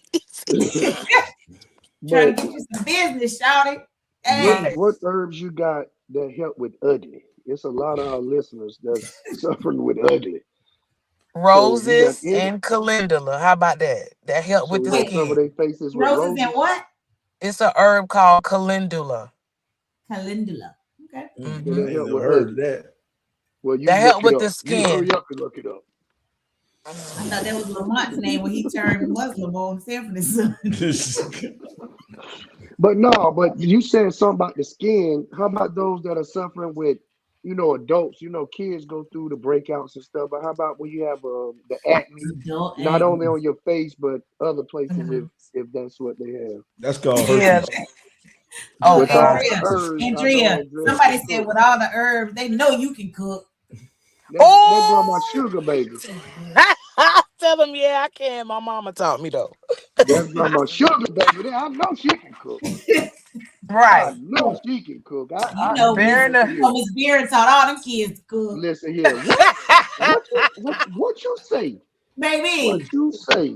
Trying But to get you some business, shouty. what Hey, Right. what herbs you got that help with ugly? It's a lot of our listeners that's suffering with ugly. So you got Roses any? and calendula. How about that? That help So with we're the gonna wait, cover skin. their faces with roses and roses. what? It's a herb called calendula. Calendula. Okay. And Hmm. I they ain't help never with heard of ugly. that. Well, you That help look it with the up. You hurry skin. up and look it up. I thought that was Lamont's name when he turned Muslim on Sanford Son. But no, but you said something about the skin. How about those that are suffering with, adults? Kids go through the breakouts and stuff. But how about when you have the acne, Adult not only acne. on your face but other places, if Mhm. if that's what they have. That's called Yeah. herpes. Oh With all God. the Andrea, herbs I know Andrea, Andrea can somebody said cook. with all the herbs, they know you can cook. That grandma Oh. sugar baby. Tell them, yeah, I can. My mama taught me though. That's grandma sugar baby. I know she can cook. I Right. know she can cook. You I know, Miss Bearing listen the. you know here. Miss Beard taught all them kids to cook. Listen here. What you say? What Baby, you say?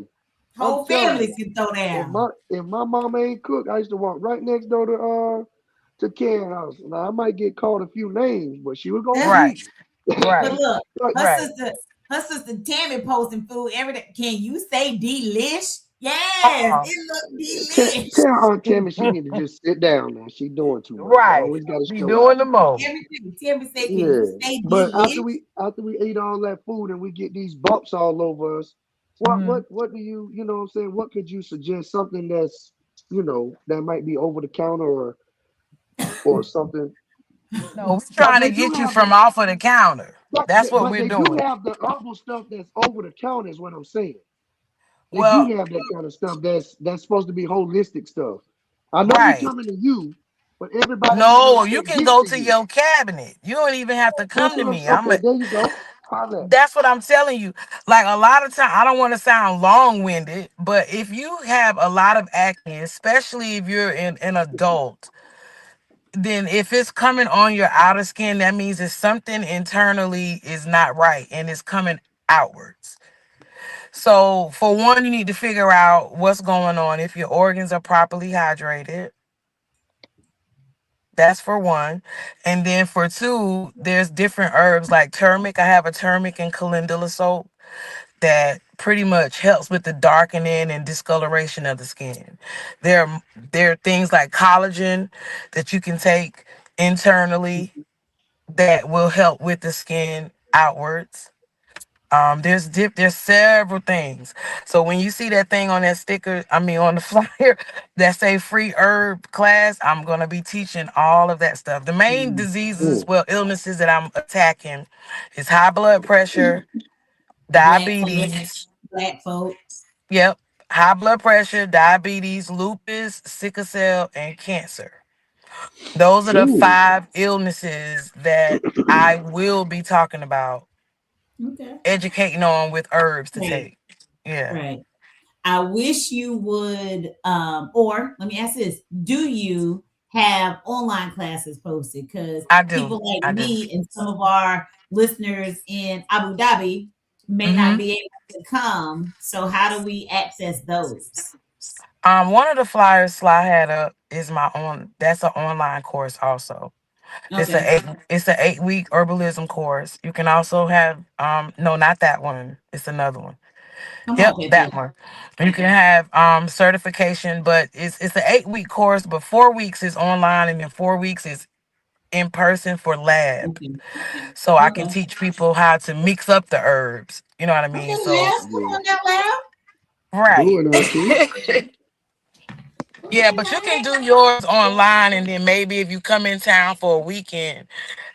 I'm whole telling families you. can throw If down. my mama ain't cook, I used to walk right next door to Karen's house. Now I might get called a few names, but she was gonna Right. feed me. But Right. look, But her Right. sister, her sister Tammy posting food every day. Can you say delish? Yes, Uh-uh. it look delish. tell Aunt Tammy she need to just sit down now. She doing too much. I Right. always got to Be show her. doing the most. Everything. Tammy say, can you Yeah. say But after delish? we ate all that food and we get these bumps all over us, Mhm. what do you know what I'm saying? What could you suggest? Something that's that might be over the counter or something. No, we're Cause trying to we do get you have from the off of the counter. That's what but we're they do doing. have the herbal stuff that's over the counter. Is what I'm saying. They do Well, have that kind of stuff that's supposed to be holistic stuff. I know we right. coming to you, but everybody ain't No, gonna you can get go to to you. your cabinet. You don't even have to That's come to what I'm. me. I'm Okay, a, there you go. Holla at me. that's what I'm telling you. Like a lot of time, I don't want to sound long-winded, but if you have a lot of acne, especially if you're an adult, then if it's coming on your outer skin, that means it's something internally is not right and it's coming outwards. So for one, you need to figure out what's going on. If your organs are properly hydrated, that's for one. And then for two, there's different herbs like turmeric. I have a turmeric and calendula soap that pretty much helps with the darkening and discoloration of the skin. There are things like collagen that you can take internally that will help with the skin outwards. There's several things. So when you see that thing on that sticker, I mean on the flyer that say free herb class, I'm gonna be teaching all of that stuff. The main diseases, Mm. well, illnesses that I'm attacking is high blood pressure, Black folk, diabetes. black folk. Yep, high blood pressure, diabetes, lupus, sickle cell, and cancer. Those are the Ooh. five illnesses that I will be talking about, Okay. educating on with herbs to Right. take. Yeah, Right. I wish you would, or let me ask this: do you have online classes posted? Because I do. people like I do. me and some of our listeners in Abu Dhabi may not hmm be able to come. So how do we access those? One of the flyers Sly had up is my own. That's an online course also. Okay. It's an 8 week herbalism course. You can also have no, not that one. It's another one. Come Yep, on, Pepe. that one. You can have certification, but it's an 8 week course, but 4 weeks is online and then 4 weeks is in person for lab. Okay. So I can Okay. teach people how to mix up the herbs. You know what I Okay, mean? So Lab. Come Yeah. on now, Lab. Do right. it, Auntie. Yeah, but you can do yours online and then maybe if you come in town for a weekend,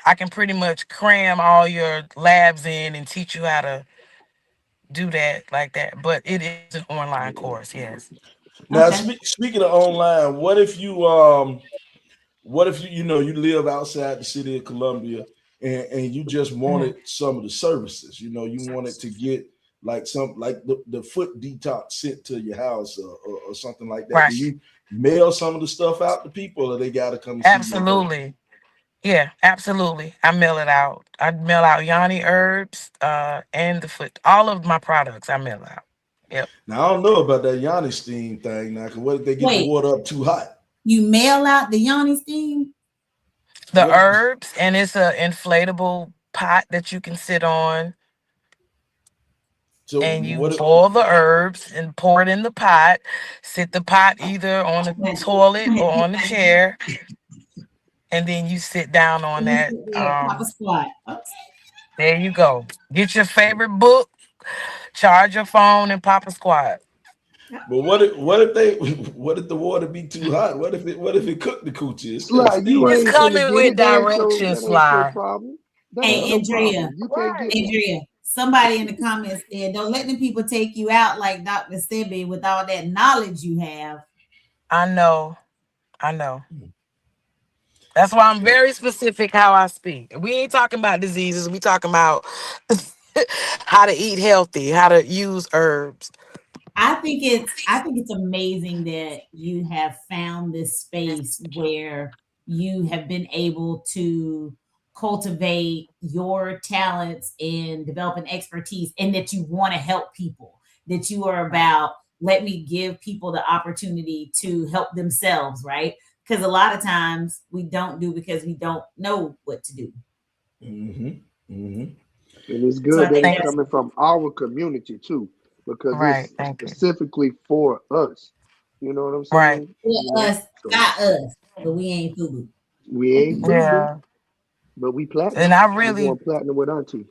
I can pretty much cram all your labs in and teach you how to do that like that. But it is an online course, yes. Now, Okay. speaking of online, what if you know you live outside the city of Columbia and you just Mhm. wanted some of the services? You know, you wanted to get like some like the foot detox sent to your house or something like that. Do Right. you mail some of the stuff out to people, or they got to come and see you in person? Absolutely. Yeah, absolutely. I mail it out. I mail out Yanni herbs, and the foot. All of my products I mail out. Yep. Now I don't know about that Yanni steam thing now, because what if they get the Wait, water up too hot? you mail out the Yanni steam? The What herbs, and it's a inflatable pot that you can sit on, so and you what if boil the herbs and pour it in the pot. Sit the pot either on the Right. toilet Right. or on the chair, and then you sit down on You that. sit there, Papa Squat. Okay. There you go. Get your favorite book, charge your phone, and pop a squat. but what if they what if the water be too hot? What if it cooked the coochie instead of Sly, you It's steaming it? ain't finna coming get with it. directions, That ain't your Sly. problem. That ain't Hey, your Andrea, problem. You can't get it. Andrea, somebody in the comments said, don't let the people take you out like Dr. Sebi with all that knowledge you have. I know. I know. That's why I'm very specific how I speak. We ain't talking about diseases. We talking about how to eat healthy, how to use herbs. I think it's amazing that you have found this space where you have been able to cultivate your talents and develop an expertise, and that you want to help people, that you are about, let me give people the opportunity to help themselves, right? Because a lot of times we don't do because we don't know what to do. Mm-hmm. Mm-hmm. And it's So good I that think it's Thank that's coming from our community too, because right. it's Thank you. specifically for us. You know what I'm Right. saying? us, So got us, but we ain't FUBU. we ain't FUBU, Yeah. but we And platinum. I We really going platinum with Auntie.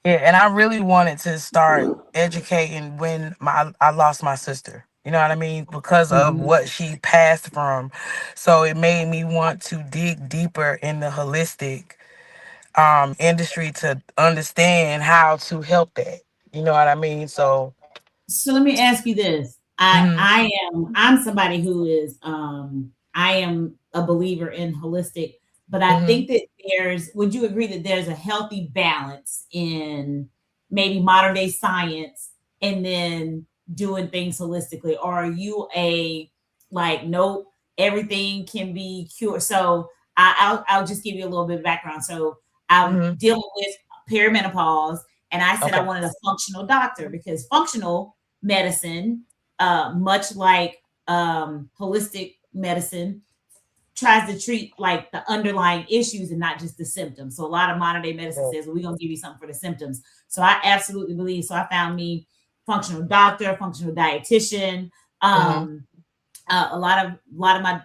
Yeah, and I really wanted to start educating when I lost my sister. You know what I mean? Because of Mhm. what she passed from. So it made me want to dig deeper in the holistic. industry to understand how to help that. You know what I mean? So, So let me ask you this. mhm, I'm somebody who is I am a believer in holistic, but I mhm, think that would you agree that there's a healthy balance in maybe modern day science and then doing things holistically? Or are you a like nope, everything can be cured? So I'll just give you a little bit of background. So I'm mhm. dealing with perimenopause, and I said I Okay. wanted a functional doctor because functional medicine, much like holistic medicine, tries to treat like the underlying issues and not just the symptoms. So a lot of modern day medicine Yes. says, well, we're going to give you something for the symptoms. So I absolutely believe. So I found me functional doctor, functional dietitian, Mhm, um, a lot of my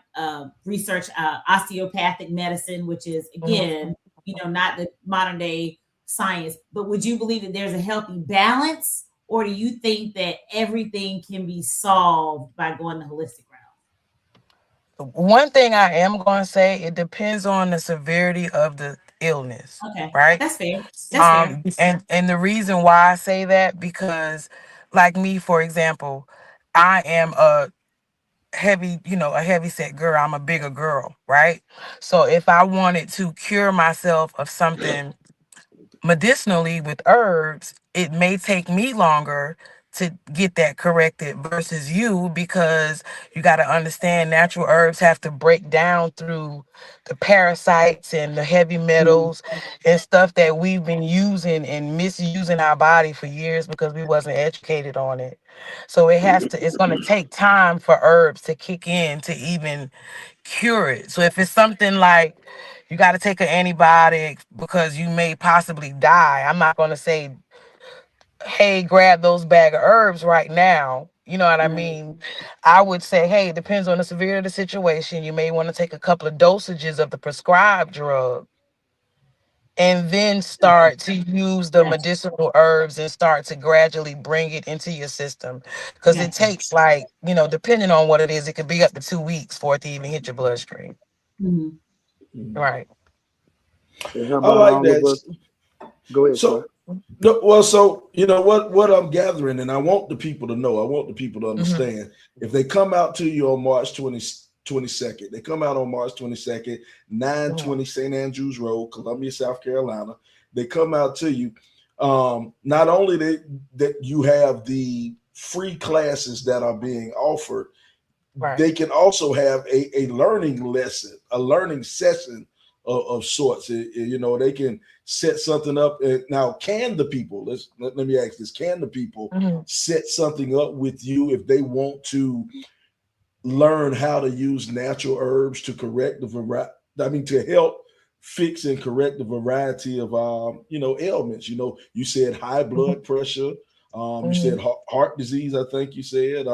research, osteopathic medicine, which is mhm. again, not the modern day science. But would you believe that there's a healthy balance, or do you think that everything can be solved by going the holistic One thing I am going to say, it depends on the severity of the illness, route? Okay, right? that's fair. That's fair. And the reason why I say that, because like me, for example, I am a heavy set girl. I'm a bigger girl, right? So if I wanted to cure myself of something medicinally with herbs, it may take me longer to get that corrected versus you, because you got to understand natural herbs have to break down through the parasites and the heavy Mhm. metals and stuff that we've been using and misusing our body for years because we wasn't educated on it. So it's going to take time for herbs to kick in to even cure it. So if it's something like you got to take an antibiotic because you may possibly die, I'm not going to say, hey, grab those bag of herbs right now. You know what I Right. mean? I would say, hey, it depends on the severity of the situation. You may want to take a couple of dosages of the prescribed drug and then Gotcha. start to use the Gotcha. medicinal herbs and start to gradually bring it into your system. Because it Gotcha. takes, like, depending on what it is, it could be up to 2 weeks for it to even hit your bloodstream. Mhm. Right. And how I about like all of that. us? Go ahead, sir. So, no, well, so you know what I'm gathering, and I want the people to know. I want the people to Hmm. understand. If they come out to you on March 22nd, they come out on March 22nd, Hmm. 920 St. Andrews Road, Columbia, South Carolina. They come out to you. Not only that you have the free classes that are being offered, Right. they can also have a learning lesson, a learning session of sorts. They can set something up. Now, can the people, let me ask this, can the people Hmm. set something up with you if they want to learn how to use natural herbs to correct the variety, I mean, to help fix and correct the variety of ailments. You said high Hmm. blood pressure, you Hmm. said heart disease, I think you said,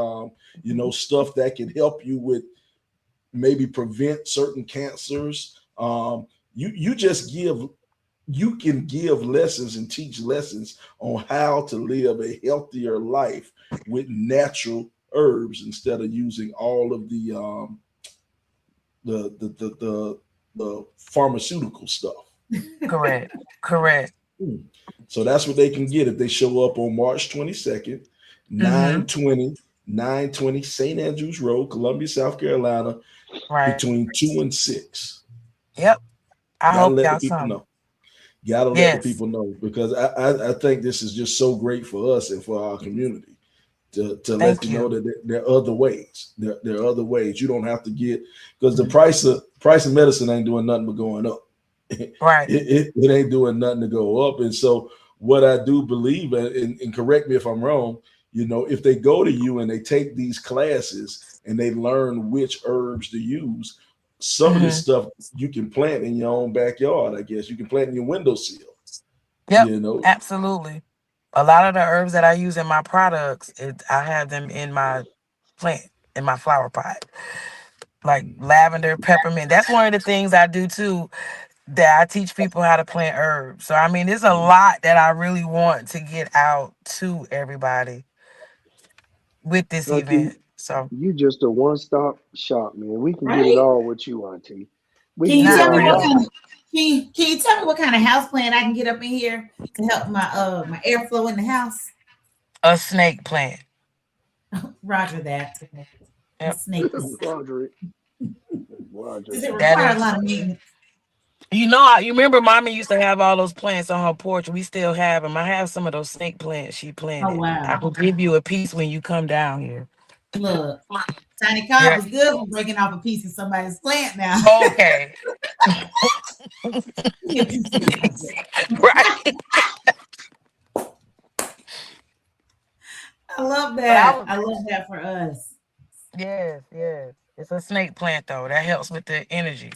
stuff that can help you with maybe prevent certain cancers. You can give lessons and teach lessons on how to live a healthier life with natural herbs instead of using all of the pharmaceutical stuff. Correct. Correct. Hmm. So that's what they can get if they show up on March 22nd, Hmm. 920, 920 St. Andrews Road, Columbia, South Carolina, Right. between 2 and 6. Yep. I Gotta hope let the y'all people some. know. Gotta let the Yes. people know because I think this is just so great for us and for our community to let Thank you know you. that there are other ways. There are other ways. You don't have to get because the Mhm. price of medicine ain't doing nothing but going up. Right. It ain't doing nothing to go up. And so what I do believe, and correct me if I'm wrong, if they go to you and they take these classes and they learn which herbs to use, some of this Hmm. stuff you can plant in your own backyard. I guess you can plant in your windowsill. Yep. You know, Absolutely. A lot of the herbs that I use in my products, I have them in my plant, in my flower pot, like lavender, peppermint. That's one of the things I do too, that I teach people how to plant herbs. So I mean, there's a lot that I really want to get out to everybody with this Auntie, event. So you just a one-stop shop, man. We can get it Right? all with you, Auntie. We Can can you get tell not me all what our really. kind of, can Can you tell me what kind of house plant I can get up in here to help my airflow in the house? A snake plant. Roger that. The Yep. snakes. Roger it. Roger Does it that. That require a is. lot of maintenance? You know, you remember Mommy used to have all those plants on her porch. We still have them. I have some of those snake plants she Oh planted. I wow. will give you a piece when you come down here. Look, Tiny Cobb Yeah. was good for breaking off a piece of somebody's plant now. Okay. Give me a piece of this project. Right. I love But I that. was. I love that for us. Yes, yes. It's a snake plant though. That helps with the energy.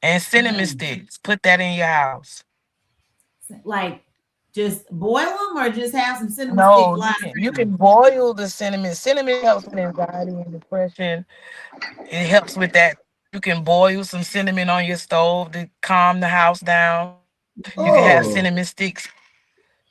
And cinnamon Mm. sticks. Put that in your house. Like just boil them or just have some cinnamon sticks No, you lying can you around. can boil the cinnamon. Cinnamon helps with anxiety and depression. It helps with that. You can boil some cinnamon on your stove to calm the house down. You can have Oh, cinnamon sticks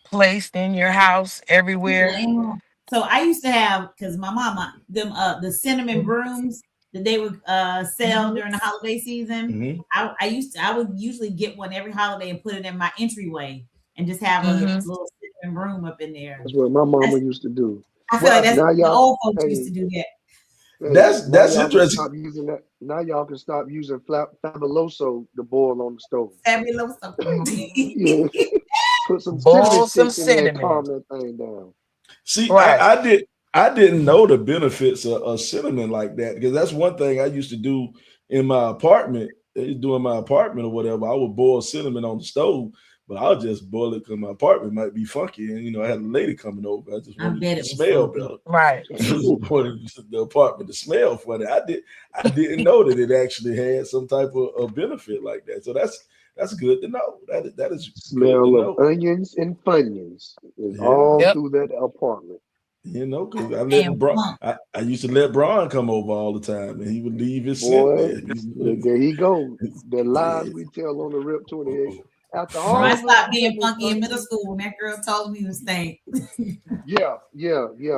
placed in your house everywhere. Lamb. So I used to have because my mama them the cinnamon brooms that they would sell Mhm. during the holiday season. hmm I would usually get one every holiday and put it in my entryway and just have a Mhm. little cinnamon broom up in there. That's what my mama That's, used to do. I feel like well, that's Now the y'all, old folks used hey, to do that. hey, now that's y'all can interesting. stop using that. Now y'all can stop using fabuloso to boil on the stove. Fabuloso. Yeah, put some cinnamon Boil some sticks in there and cinnamon. calm that thing down. See, Right. I didn't know the benefits of cinnamon like that because that's one thing I used to do in my apartment. Doing my apartment or whatever, I would boil cinnamon on the stove, but I'll just boil it because my apartment might be funky, and I had a lady coming over. I just I wanted it bet to it was smell funky. better. Right. I just wanted the apartment to smell funny. I didn't know that it actually had some type of benefit like that. So that's good to know. That is good to Smell of know. onions and funyuns is Yeah. all Yep. through that apartment. Because And punk. I used to let Braun come over all the time, and he would leave his scent Boy, there. there he go. The lies Yeah. we tell on the Rip 28. After Bro, I all them stopped being cinnamon funky in middle onions, school when that girl told me to stink. yeah.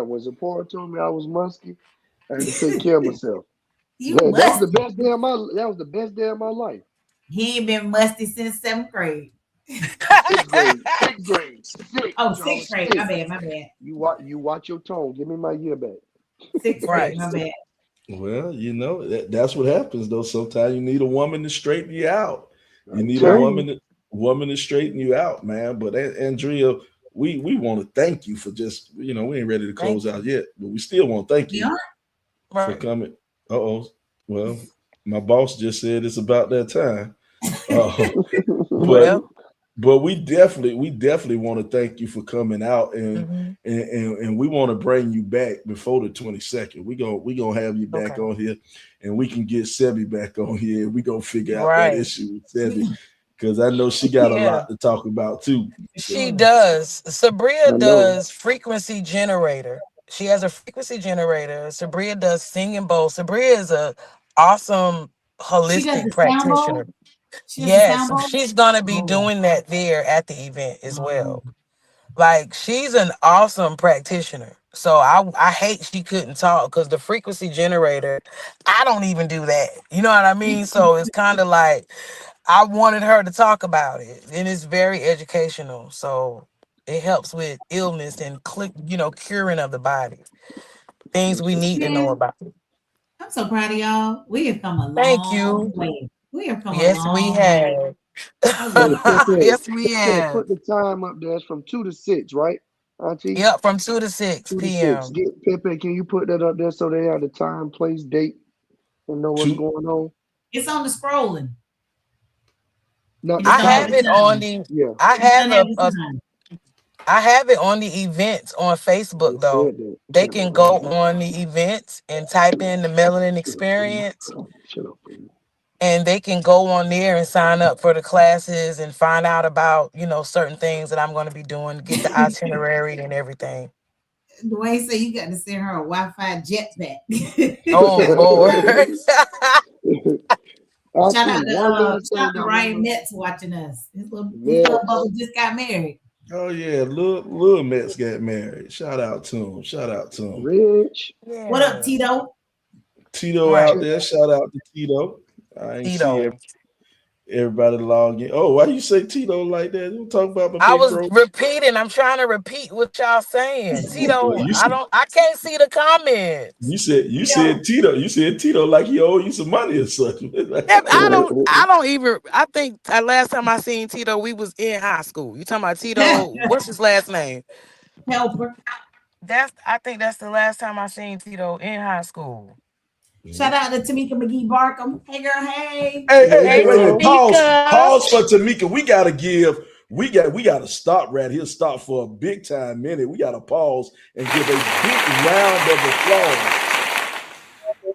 When Zipporah told me I was musky, I had to take care of myself. You That was must. the best day of my that was the best day of my life. He ain't been musty since seventh grade. Sixth grade, sixth grade, six, Oh, Joe, sixth grade. My six. bad. My bad. You watch your tone. Give me my year back. Sixth grade. Right. My bad. Well, that's what happens though. Sometimes you need a woman to straighten you out. You I need a tell Right. you, woman to straighten you out, man. But Andrea, we want to thank you for just we ain't ready to Thank close out you. yet, but we still want to thank We you are. for Right. coming. Uh-oh. Well, my boss just said it's about that time. Uh, but Well. well, we definitely want to thank you for coming out Hmm. and we want to bring you back before the 22nd. We gonna have you back Okay. on here and we can get Sebi back on here. We gonna figure out that Right. issue with Sebi because I know she got a Yeah. lot to talk about too. For So She sure. does. Sabria I know. does frequency generator. She has a frequency generator. Sabria does singing bowl. Sabria is a awesome She does holistic the sound bowl. practitioner. She does the Yes, sound so bowl. she's gonna be Oh. doing that there at the event as Um, well. Like she's an awesome practitioner. So I hate she couldn't talk because the frequency generator, I don't even do that. You know what I mean? So it's kind of like I wanted her to talk about it, and it's very educational. So it helps with illness and curing of the body, things we Yes, need to know man, about. I'm so proud of y'all. We have come a Thank long you. way. We have come a Yes, we long way. have. I Hey, love it. Pepe, Yes, we Pepe, have. put the time up there. It's from 2 to 6, right, Auntie? Yep, from 2 to 6 2 to 6. p.m. Get Pepe. Can you put that up there so they have the time, place, date, and know what's two going on? It's on the scrolling. Not It the just I don't have have the time. it on time. the. Yeah, I It have doesn't have a, the a. time. I have it on the events on they Facebook though. said that. They Shut can up, go Auntie. on the events and type in the melanin Shut up, please. experience, Shut up, please. and they can go on there and sign up for the classes and find out about certain things that I'm going to be doing, get the itinerary and everything. Dwayne said you got to send her a Wi-Fi jetpack. Oh Lord. Auntie, one last Shout thing out to I Ryan wanna Metz watching us. His little Mets. bubble just got married. Oh yeah, Lil Mets got married. Shout out to him. Shout out to him. Rich. What up, Yeah. Tito? Tito out Right. there. Shout out to Tito. I ain't see Tito. him Everybody log in. Oh, why you say Tito like that? You talk about my I big was bro. repeating. I'm trying to repeat what y'all saying. Well, Tito, I can't see the comments. you said Tito. You said Tito like he owe you some money or something. I don't even. I think last time I seen Tito, we was in high school. You talking about Tito? What's his last name? Helper. I think that's the last time I seen Tito in high school. Shout out to Tamika McGee Barkham. Hey girl, hey. Hey, Hey, wait a minute. Tamika. Pause for Tamika. We gotta stop right here. Stop for a big time minute. We gotta pause and give a big round of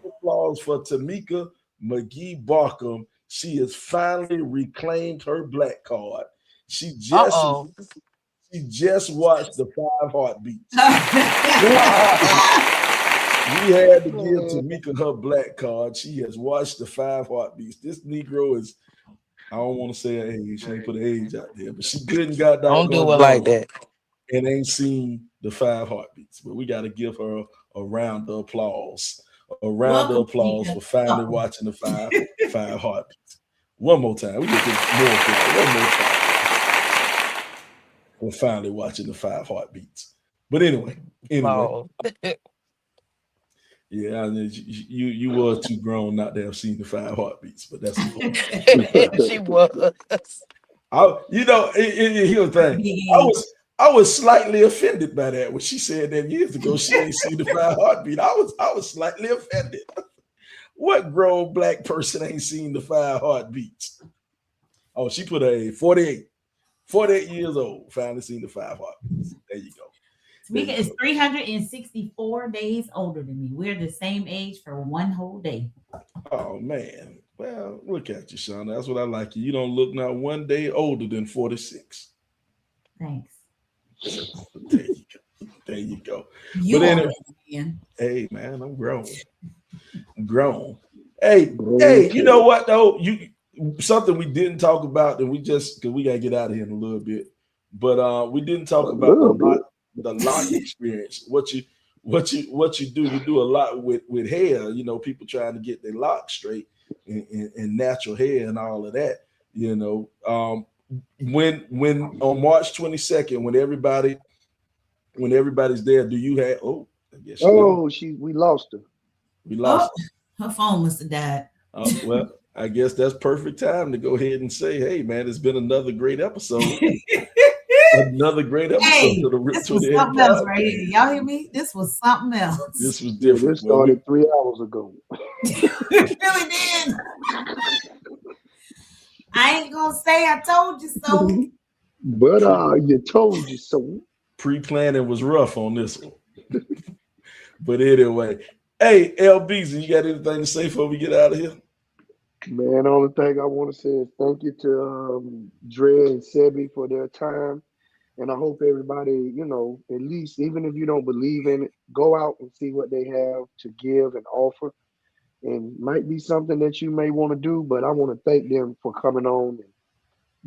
applause for Tamika McGee Barkham. She has finally reclaimed her black card. She just watched the 5 heartbeats. We had to give Tamika her black card. She has watched the 5 heartbeats. This Negro is, I don't want to say her age. She ain't put her age out there, but she good and got Don't do it doggone like drunk that. and ain't seen the 5 heartbeats. But we got to give her a round of applause. A round of applause for finally watching the 5 heartbeats. One more time. We just get more applause. One more time. For finally watching the 5 heartbeats. But anyway. Yeah, you were too grown not to have seen the 5 heartbeats, but that's important. She was. Here's the thing. I was slightly offended by that when she said that years ago she ain't seen the 5 heartbeat. I was slightly offended. What grown black person ain't seen the 5 heartbeats? Oh, she put a 48 years old, finally seen the 5 heartbeats. There you go. Tamika is 364 days older than me. We're the same age for one whole day. Oh man. Well, look at you, Shauna. That's what I like you. You don't look not one day older than 46. Thanks. There you go. You but anyway, hey man, I'm grown. Hey, you know what though? Something we didn't talk about, and because we gotta get out of here in a little bit. But we didn't talk about the lock experience. What you do? You do a lot with hair. You know, people trying to get their locks straight and natural hair and all of that. You know, when on March 22nd, when everybody's there, do you have? Oh, I guess we lost her. We lost her phone must have died. Well, I guess that's perfect time to go ahead and say, hey man, it's been another great episode. Another great episode of the Rip This was something else right here. Y'all hear me? This was something else. This was different. This started 3 hours ago. It really did. I ain't gonna say I told you so. But you told you so. Pre-planning was rough on this one. But anyway, hey, LBZ, you got anything to say before we get out of here? Man, the only thing I want to say is thank you to Drea and Sebi for their time. And I hope everybody, at least, even if you don't believe in it, go out and see what they have to give and offer. And might be something that you may want to do, but I want to thank them for coming on and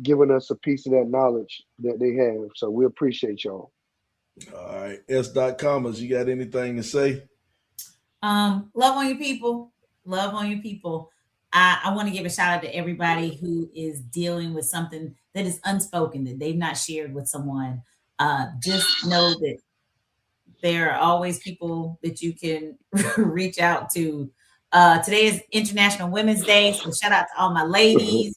giving us a piece of that knowledge that they have. So we appreciate y'all. All right. S.Commas, you got anything to say? Love on your people. Love on your people. I want to give a shout out to everybody who is dealing with something that is unspoken, that they've not shared with someone. Just know that there are always people that you can reach out to. Today is International Women's Day, so shout out to all my ladies,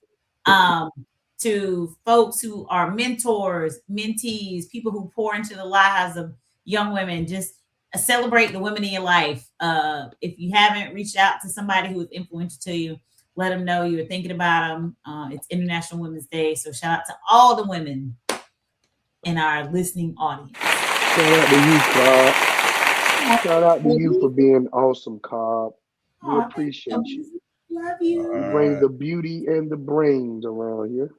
to folks who are mentors, mentees, people who pour into the lives of young women. Just celebrate the women in your life. If you haven't reached out to somebody who is influential to you, let them know you were thinking about them. It's International Women's Day, so shout out to all the women in our listening audience. Shout out to you, Cobb. Shout out to you for being awesome, Cobb. We appreciate you. Love you. You bring the beauty and the brains around here.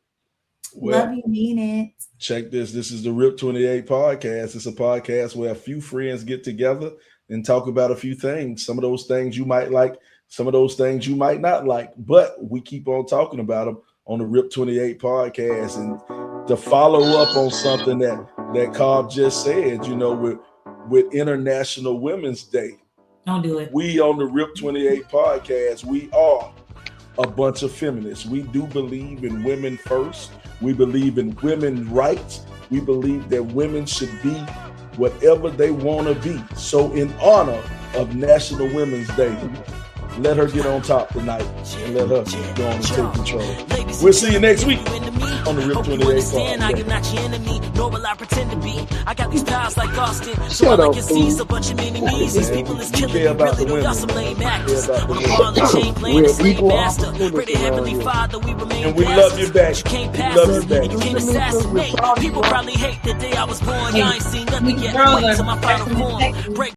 Well, love you, mean it. Check this. This is the Rip 28 podcast. It's a podcast where a few friends get together and talk about a few things. Some of those things you might like, some of those things you might not like, but we keep on talking about them on the Rip 28 podcast. And to follow up on something that Cobb just said, with International Women's Day. Don't do it. We on the Rip 28 podcast, we are a bunch of feminists. We do believe in women first. We believe in women's rights. We believe that women should be whatever they want to be. So in honor of National Women's Day, let her get on top tonight and let her go on and take control. We'll see you next week on the Rip 28 podcast. I am not your enemy, nor will I pretend to be. I got these styles like Austin, so Shut all I up, can see is fool. a bunch of mini-me's. These people is killing me, care about really the know y'all women. some lame Care actors. about the On a women. ball and chain playing We're the slave equal master. opportunity Pray to Heavenly around here. Father, we remain And we love you back. You can't We pass love us, you back. and you can't assassinate. People probably hate the day I was born. Hey, y'all ain't seen nothing big yet. brother, Wait till my final back in the form. Texas. Break